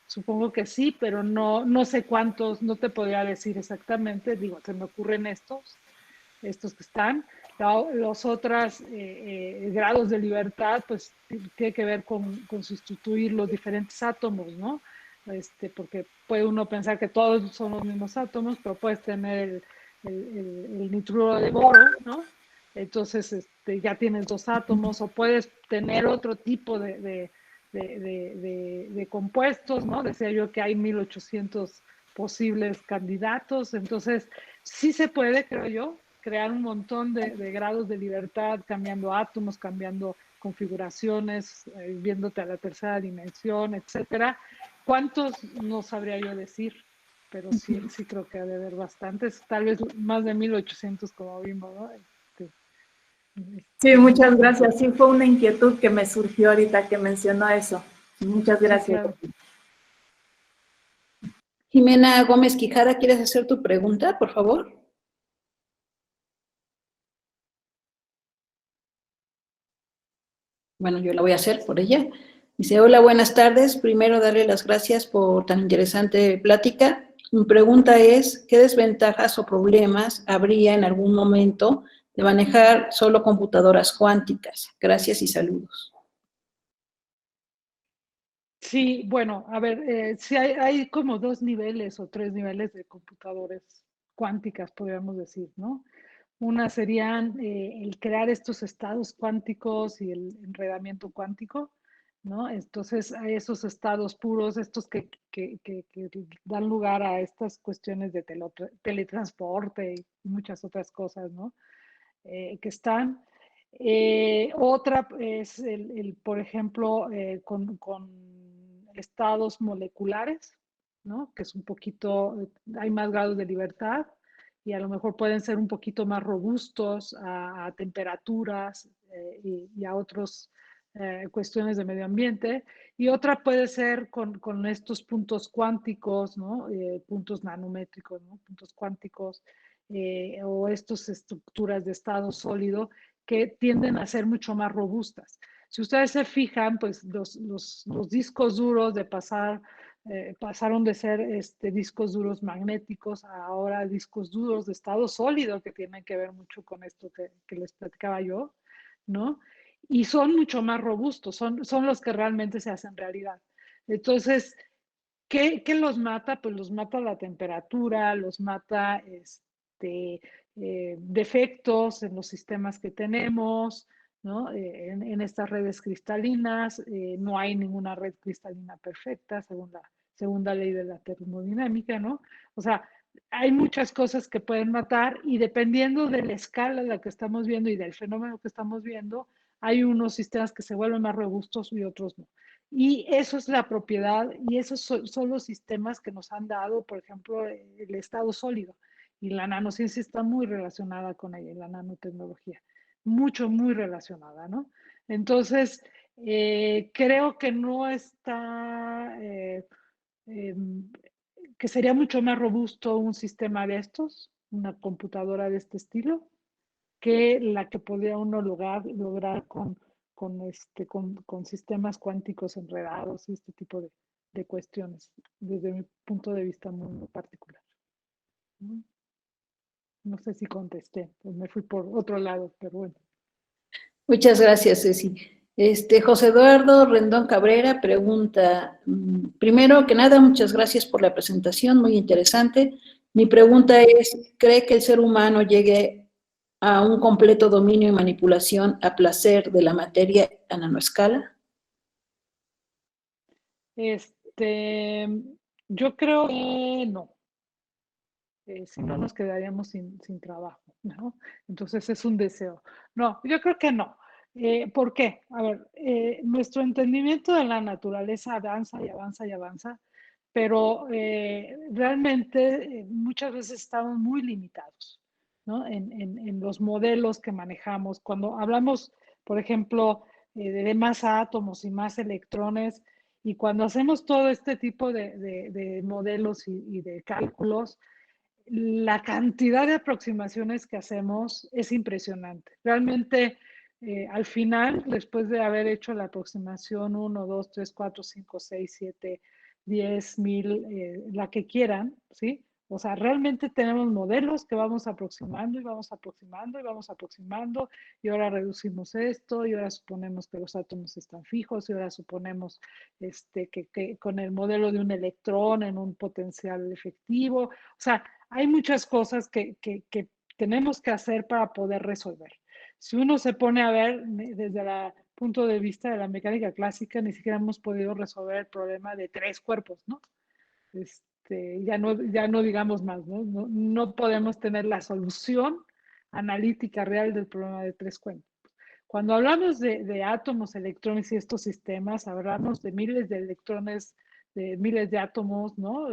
supongo que sí, pero no sé cuántos, no te podría decir exactamente, digo, se me ocurren estos que están. Los otros grados de libertad, pues tiene que ver con sustituir los diferentes átomos, ¿no? Porque puede uno pensar que todos son los mismos átomos, pero puedes tener el nitruro de boro, ¿no? Entonces ya tienes 2 átomos, o puedes tener otro tipo de compuestos, ¿no? Decía yo que hay 1800 posibles candidatos, entonces sí se puede, creo yo, crear un montón de grados de libertad, cambiando átomos, cambiando configuraciones, viéndote a la tercera dimensión, etcétera. ¿Cuántos? No sabría yo decir, pero sí, sí creo que ha de haber bastantes, tal vez más de 1800 como vimos, ¿no? Sí, muchas gracias. Sí, fue una inquietud que me surgió ahorita que mencionó eso. Muchas Sí, gracias. claro. Jimena Gómez Quijada, ¿quieres hacer tu pregunta, por favor? Bueno, yo la voy a hacer por ella. Dice, hola, buenas tardes. Primero, darle las gracias por tan interesante plática. Mi pregunta es, ¿qué desventajas o problemas habría en algún momento de manejar solo computadoras cuánticas? Gracias y saludos. Sí, bueno, a ver, sí hay como 2 niveles o 3 niveles de computadores cuánticas, podríamos decir, ¿no? Una serían el crear estos estados cuánticos y el enredamiento cuántico, ¿no? Entonces, a esos estados puros, estos que dan lugar a estas cuestiones de teletransporte y muchas otras cosas, ¿no? Que están. Otra es, por ejemplo, con estados moleculares, ¿no? Que es un poquito, hay más grados de libertad y a lo mejor pueden ser un poquito más robustos a temperaturas y a otras cuestiones de medio ambiente. Y otra puede ser con estos puntos cuánticos, ¿no? Puntos nanométricos, ¿no? Puntos cuánticos o estas estructuras de estado sólido que tienden a ser mucho más robustas. Si ustedes se fijan, pues los discos duros de pasaron de ser discos duros magnéticos a ahora discos duros de estado sólido, que tienen que ver mucho con esto que les platicaba yo, ¿no? Y son mucho más robustos, son los que realmente se hacen realidad. Entonces, ¿qué los mata? Pues los mata la temperatura, los mata defectos en los sistemas que tenemos, ¿no? En estas redes cristalinas, no hay ninguna red cristalina perfecta, según la segunda ley de la termodinámica, ¿no? O sea, hay muchas cosas que pueden matar y dependiendo de la escala en la que estamos viendo y del fenómeno que estamos viendo, hay unos sistemas que se vuelven más robustos y otros no. Y eso es la propiedad y esos son los sistemas que nos han dado, por ejemplo, el estado sólido. Y la nanociencia está muy relacionada con ella, la nanotecnología. Muy relacionada, ¿no? Entonces, creo que no está, que sería mucho más robusto un sistema de estos, una computadora de este estilo, que la que podría uno lograr con sistemas cuánticos enredados y este tipo de cuestiones, desde mi punto de vista muy particular. ¿No? No sé si contesté, pues me fui por otro lado, pero bueno. Muchas gracias, Ceci. José Eduardo Rendón Cabrera pregunta, primero que nada, muchas gracias por la presentación, muy interesante. Mi pregunta es, ¿cree que el ser humano llegue a un completo dominio y manipulación a placer de la materia a nanoescala? Yo creo que no. Si no nos quedaríamos sin trabajo, ¿no? Entonces es un deseo. No, yo creo que no. ¿Por qué? A ver, nuestro entendimiento de la naturaleza avanza y avanza y avanza, pero realmente muchas veces estamos muy limitados, ¿no? En los modelos que manejamos. Cuando hablamos, por ejemplo, de más átomos y más electrones, y cuando hacemos todo este tipo de modelos y de cálculos, la cantidad de aproximaciones que hacemos es impresionante. Realmente, al final, después de haber hecho la aproximación 1, 2, 3, 4, 5, 6, 7, 10, 1000, la que quieran, ¿sí? O sea, realmente tenemos modelos que vamos aproximando y vamos aproximando y vamos aproximando, y ahora reducimos esto, y ahora suponemos que los átomos están fijos, y ahora suponemos que con el modelo de un electrón en un potencial efectivo. O sea, hay muchas cosas que tenemos que hacer para poder resolver. Si uno se pone a ver desde el punto de vista de la mecánica clásica, ni siquiera hemos podido resolver el problema de 3 cuerpos, ¿no? Ya no digamos más, ¿no? No podemos tener la solución analítica real del problema de 3 cuerpos. Cuando hablamos de átomos, electrones y estos sistemas, hablamos de miles de electrones, de miles de átomos, ¿no?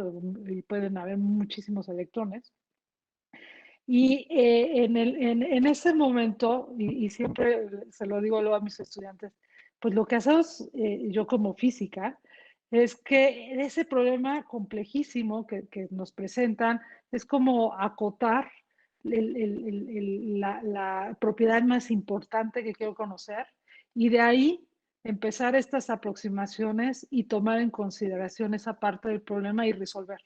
Y pueden haber muchísimos electrones. Y en ese momento, y siempre se lo digo luego a mis estudiantes, pues lo que hacemos yo como física es que ese problema complejísimo que nos presentan es como acotar la propiedad más importante que quiero conocer, y de ahí empezar estas aproximaciones y tomar en consideración esa parte del problema y resolver.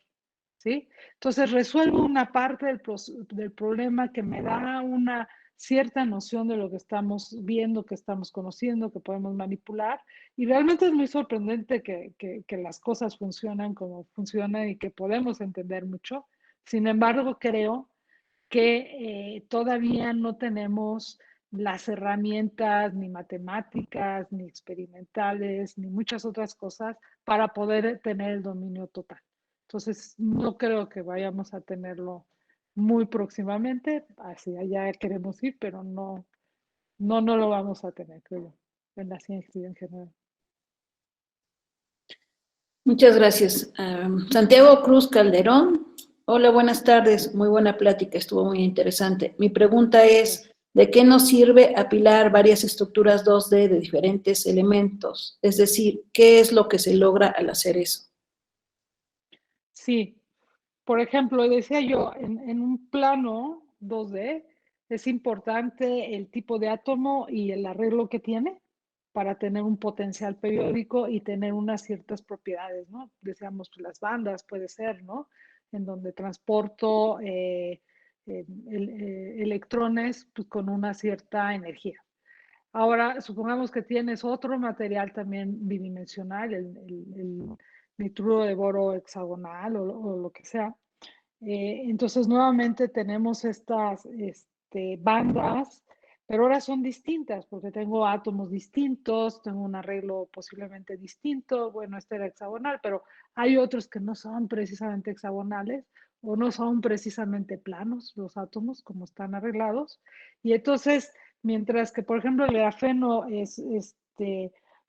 ¿Sí? Entonces resuelvo una parte del problema que me da una cierta noción de lo que estamos viendo, que estamos conociendo, que podemos manipular, y realmente es muy sorprendente que las cosas funcionan como funcionan y que podemos entender mucho. Sin embargo, creo que todavía no tenemos las herramientas ni matemáticas, ni experimentales, ni muchas otras cosas para poder tener el dominio total. Entonces, no creo que vayamos a tenerlo muy próximamente, hacia allá queremos ir, pero no lo vamos a tener, creo yo, en la ciencia en general. Muchas gracias. Santiago Cruz Calderón. Hola, buenas tardes. Muy buena plática, estuvo muy interesante. Mi pregunta es, ¿de qué nos sirve apilar varias estructuras 2D de diferentes elementos? Es decir, ¿qué es lo que se logra al hacer eso? Sí, por ejemplo, decía yo, en un plano 2D es importante el tipo de átomo y el arreglo que tiene para tener un potencial periódico y tener unas ciertas propiedades, ¿no? Decíamos, pues, las bandas puede ser, ¿no? En donde transporto electrones, pues, con una cierta energía. Ahora, supongamos que tienes otro material también bidimensional, el nitruro de boro hexagonal o lo que sea. Entonces, nuevamente tenemos estas bandas, pero ahora son distintas porque tengo átomos distintos, tengo un arreglo posiblemente distinto. Bueno, este era hexagonal, pero hay otros que no son precisamente hexagonales o no son precisamente planos los átomos como están arreglados. Y entonces, mientras que, por ejemplo, el grafeno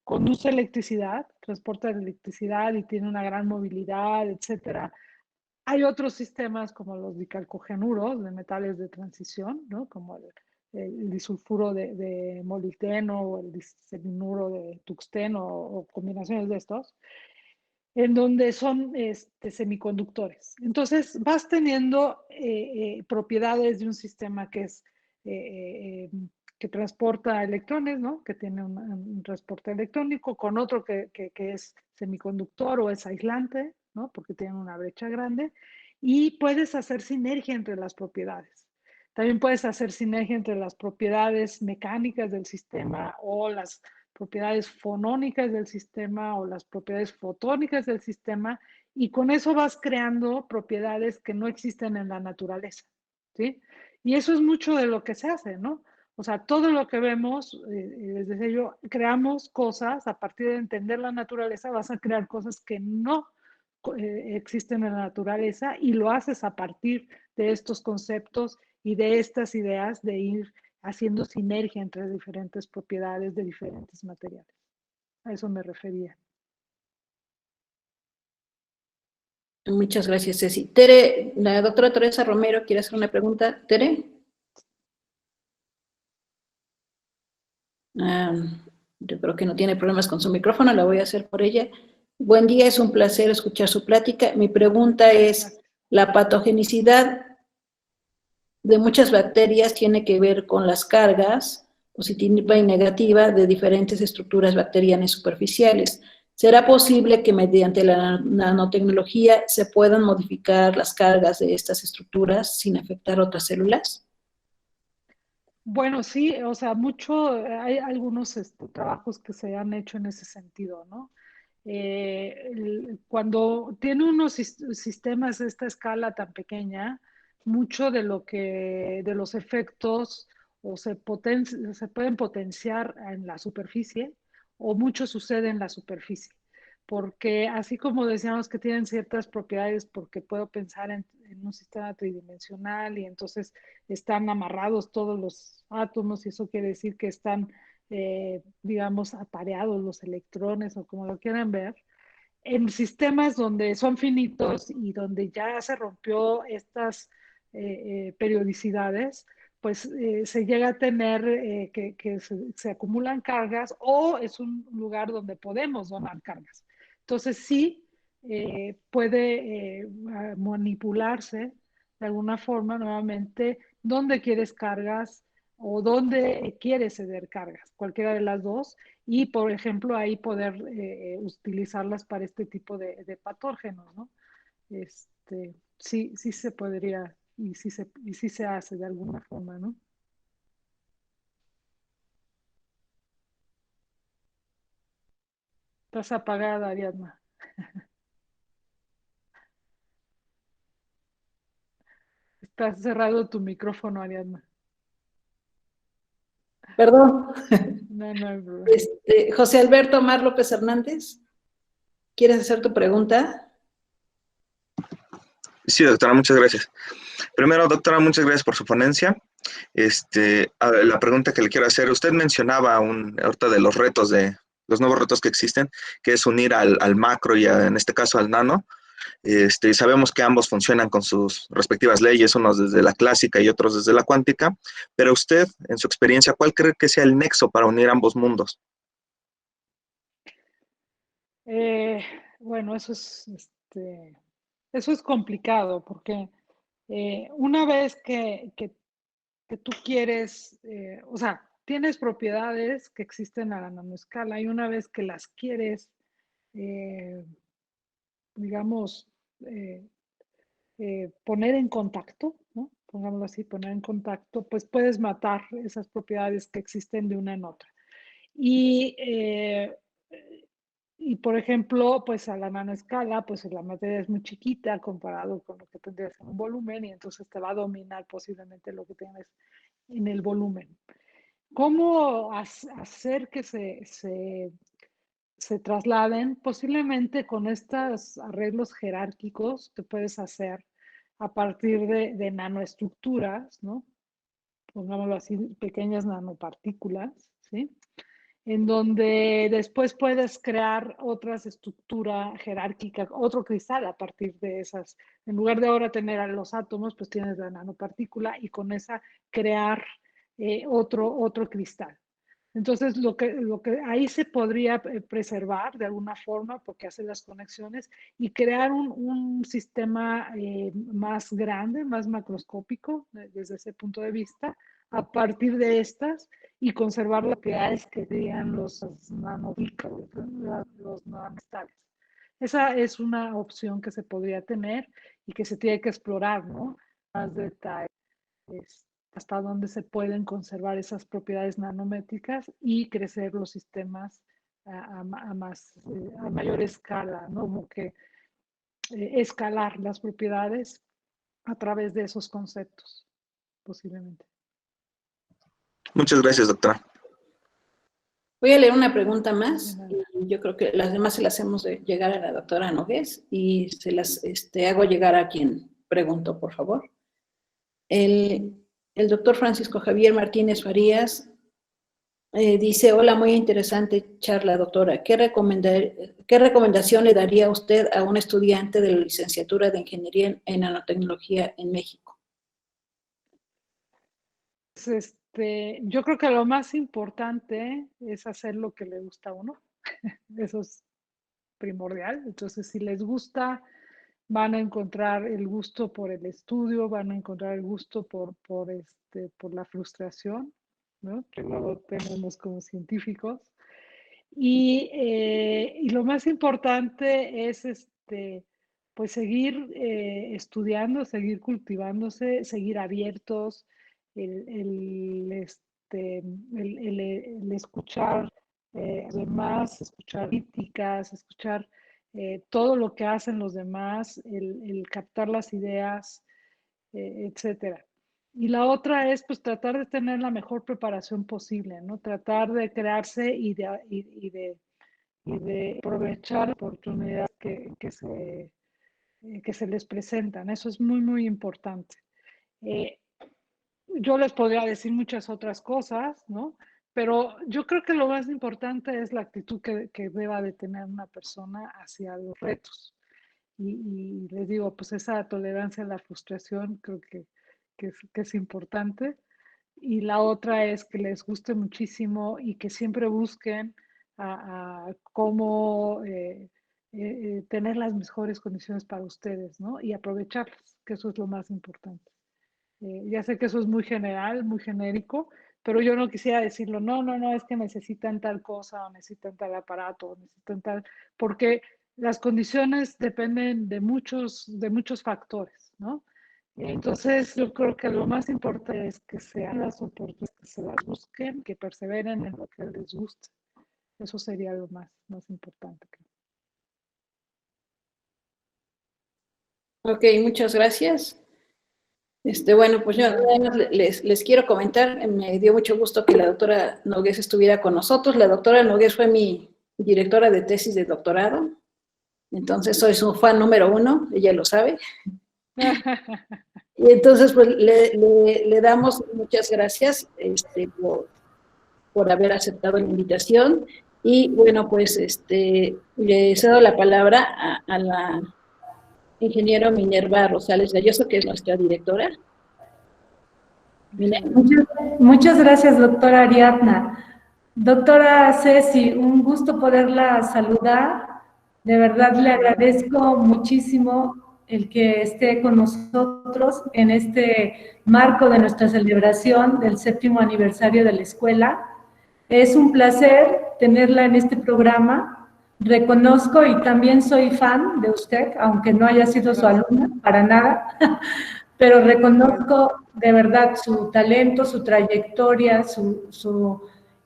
conduce electricidad, transporta electricidad y tiene una gran movilidad, etcétera. Hay otros sistemas como los dicalcogenuros de metales de transición, ¿no? Como el disulfuro de molibdeno o el diseminuro de tuxteno o combinaciones de estos, en donde son semiconductores. Entonces vas teniendo propiedades de un sistema que es que transporta electrones, ¿no? Que tiene un transporte electrónico, con otro que es semiconductor o es aislante, ¿no? Porque tiene una brecha grande, y puedes hacer sinergia entre las propiedades. También puedes hacer sinergia entre las propiedades mecánicas del sistema o las propiedades fonónicas del sistema o las propiedades fotónicas del sistema, y con eso vas creando propiedades que no existen en la naturaleza, ¿sí? Y eso es mucho de lo que se hace, ¿no? O sea, todo lo que vemos, les decía yo, creamos cosas a partir de entender la naturaleza, vas a crear cosas que no existen en la naturaleza, y lo haces a partir de estos conceptos y de estas ideas de ir haciendo sinergia entre diferentes propiedades de diferentes materiales. A eso me refería. Muchas gracias, Ceci. Tere, la doctora Teresa Romero quiere hacer una pregunta. Tere. Yo creo que no tiene problemas con su micrófono, la voy a hacer por ella. Buen día, es un placer escuchar su plática. Mi pregunta es, ¿la patogenicidad de muchas bacterias tiene que ver con las cargas positiva y negativa de diferentes estructuras bacterianas superficiales? ¿Será posible que mediante la nanotecnología se puedan modificar las cargas de estas estructuras sin afectar otras células? Bueno, sí, o sea, hay algunos trabajos que se han hecho en ese sentido, ¿no? Cuando tiene unos sistemas de esta escala tan pequeña, mucho de los efectos se pueden potenciar en la superficie, o mucho sucede en la superficie, porque así como decíamos que tienen ciertas propiedades, porque puedo pensar en un sistema tridimensional y entonces están amarrados todos los átomos, y eso quiere decir que están, digamos, apareados los electrones, o como lo quieran ver. En sistemas donde son finitos y donde ya se rompió estas periodicidades, pues se llega a tener que se acumulan cargas, o es un lugar donde podemos donar cargas. Entonces sí puede manipularse de alguna forma nuevamente dónde quieres cargas o dónde quieres ceder cargas, cualquiera de las dos, y por ejemplo ahí poder utilizarlas para este tipo de patógenos, ¿no? Sí, sí se podría, y sí se hace de alguna forma, ¿no? Estás apagada, Ariadna. Estás cerrado tu micrófono, Ariadna. Perdón. No, no hay problema. José Alberto Mar López Hernández, ¿quieres hacer tu pregunta? Sí, doctora, muchas gracias. Primero, doctora, muchas gracias por su ponencia. La pregunta que le quiero hacer, usted mencionaba ahorita de los retos, de los nuevos retos que existen, que es unir al macro y en este caso al nano. Y sabemos que ambos funcionan con sus respectivas leyes, unos desde la clásica y otros desde la cuántica, pero usted, en su experiencia, ¿cuál cree que sea el nexo para unir ambos mundos? Bueno, eso es complicado, porque una vez que tú quieres, o sea, tienes propiedades que existen a la nanoescala, y una vez que las quieres, digamos, poner en contacto, ¿no? Pongámoslo así, poner en contacto, pues puedes matar esas propiedades que existen de una en otra. Y por ejemplo, pues a la nanoescala, pues la materia es muy chiquita comparado con lo que tendrías en un volumen, y entonces te va a dominar posiblemente lo que tienes en el volumen. ¿Cómo hacer que se trasladen? Posiblemente con estos arreglos jerárquicos que puedes hacer a partir de nanoestructuras, ¿no? Pongámoslo así, pequeñas nanopartículas, ¿sí? En donde después puedes crear otras estructuras jerárquicas, otro cristal a partir de esas. En lugar de ahora tener a los átomos, pues tienes la nanopartícula, y con esa crear otro cristal. Entonces, lo que ahí se podría preservar de alguna forma, porque hace las conexiones, y crear un sistema más grande, más macroscópico, desde ese punto de vista, a partir de estas, y conservar lo que hay, que dirían los nanobícaros, los nanomestales. Esa es una opción que se podría tener y que se tiene que explorar, ¿no? Más detalle. hasta dónde se pueden conservar esas propiedades nanométricas y crecer los sistemas a mayor escala, ¿no? Como que escalar las propiedades a través de esos conceptos, posiblemente. Muchas gracias, doctora. Voy a leer una pregunta más. Y yo creo que las demás se las hacemos llegar a la doctora Nogués y se las hago llegar a quien preguntó, por favor. El doctor Francisco Javier Martínez Farías dice: hola, muy interesante charla, doctora. ¿Qué recomendación le daría usted a un estudiante de la licenciatura de Ingeniería en Nanotecnología en México? Pues, yo creo que lo más importante es hacer lo que le gusta a uno. Eso es primordial. Entonces, si les gusta, van a encontrar el gusto por el estudio, van a encontrar el gusto por la frustración, ¿no? Que luego tenemos como científicos. Y lo más importante es pues seguir estudiando, seguir cultivándose, seguir abiertos, el escuchar demás, escuchar críticas, escuchar todo lo que hacen los demás, el captar las ideas, etcétera. Y la otra es pues tratar de tener la mejor preparación posible, ¿no? Tratar de crearse y de aprovechar oportunidades que se les presentan. Eso es muy, muy importante. Yo les podría decir muchas otras cosas, ¿no? Pero yo creo que lo más importante es la actitud que deba de tener una persona hacia los retos. Y les digo, pues esa tolerancia a la frustración creo que es importante. Y la otra es que les guste muchísimo y que siempre busquen a cómo tener las mejores condiciones para ustedes, ¿no? Y aprovecharlas, que eso es lo más importante. Ya sé que eso es muy general, muy genérico, pero yo no quisiera decirlo, no, es que necesitan tal cosa, o necesitan tal aparato, o necesitan tal, porque las condiciones dependen de muchos factores, ¿no? Entonces, yo creo que lo más importante es que sean las oportunidades, que se las busquen, que perseveren en lo que les guste. Eso sería lo más importante. Ok, muchas gracias. Bueno, pues yo les quiero comentar, me dio mucho gusto que la doctora Nogués estuviera con nosotros. La doctora Nogués fue mi directora de tesis de doctorado, entonces soy su fan número 1, ella lo sabe. Y entonces, pues, le damos muchas gracias por haber aceptado la invitación. Y bueno, pues, le cedo la palabra a la ingeniero Minerva Rosales Galloso, que es nuestra directora. Muchas gracias, doctora Ariadna. Doctora Ceci, un gusto poderla saludar. De verdad le agradezco muchísimo el que esté con nosotros en este marco de nuestra celebración del 7º aniversario de la escuela. Es un placer tenerla en este programa. Reconozco y también soy fan de usted, aunque no haya sido su alumna, para nada, pero reconozco de verdad su talento, su trayectoria,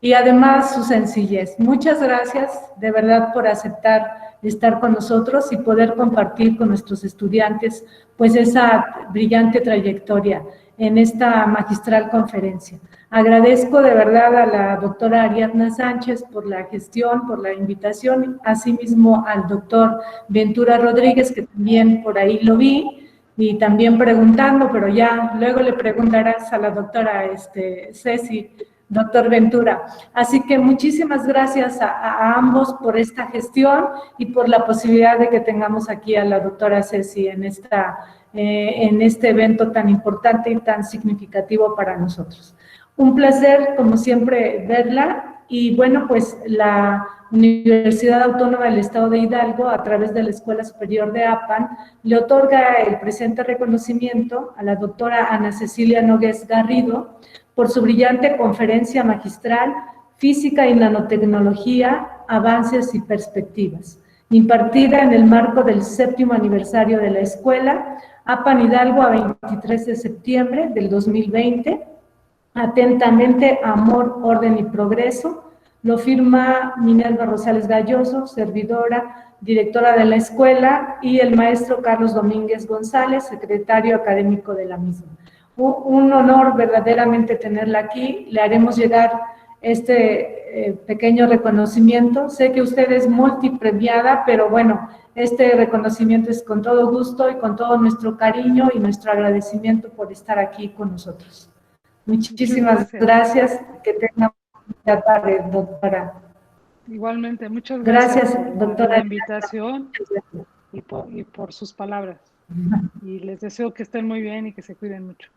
y además su sencillez. Muchas gracias de verdad por aceptar estar con nosotros y poder compartir con nuestros estudiantes pues esa brillante trayectoria en esta magistral conferencia. Agradezco de verdad a la doctora Ariadna Sánchez por la gestión, por la invitación, asimismo al doctor Ventura Rodríguez, que también por ahí lo vi, y también preguntando, pero ya luego le preguntarás a la doctora Ceci, doctor Ventura. Así que muchísimas gracias a ambos por esta gestión y por la posibilidad de que tengamos aquí a la doctora Ceci en este evento tan importante y tan significativo para nosotros. Un placer, como siempre, verla. Y bueno, pues la Universidad Autónoma del Estado de Hidalgo, a través de la Escuela Superior de APAN, le otorga el presente reconocimiento a la doctora Ana Cecilia Nogués Garrido por su brillante conferencia magistral Física y Nanotecnología, Avances y Perspectivas, impartida en el marco del 7º aniversario de la escuela, APAN Hidalgo, a 23 de septiembre del 2020, Atentamente, Amor, Orden y Progreso. Lo firma Minerva Rosales Galloso, servidora, directora de la escuela, y el maestro Carlos Domínguez González, secretario académico de la misma. Un honor verdaderamente tenerla aquí. Le haremos llegar este pequeño reconocimiento. Sé que usted es multipremiada, pero bueno, este reconocimiento es con todo gusto y con todo nuestro cariño y nuestro agradecimiento por estar aquí con nosotros. Muchísimas gracias. Que tenga buena tarde, doctora. Igualmente, muchas gracias, por doctora. la invitación y por sus palabras. Y les deseo que estén muy bien y que se cuiden mucho.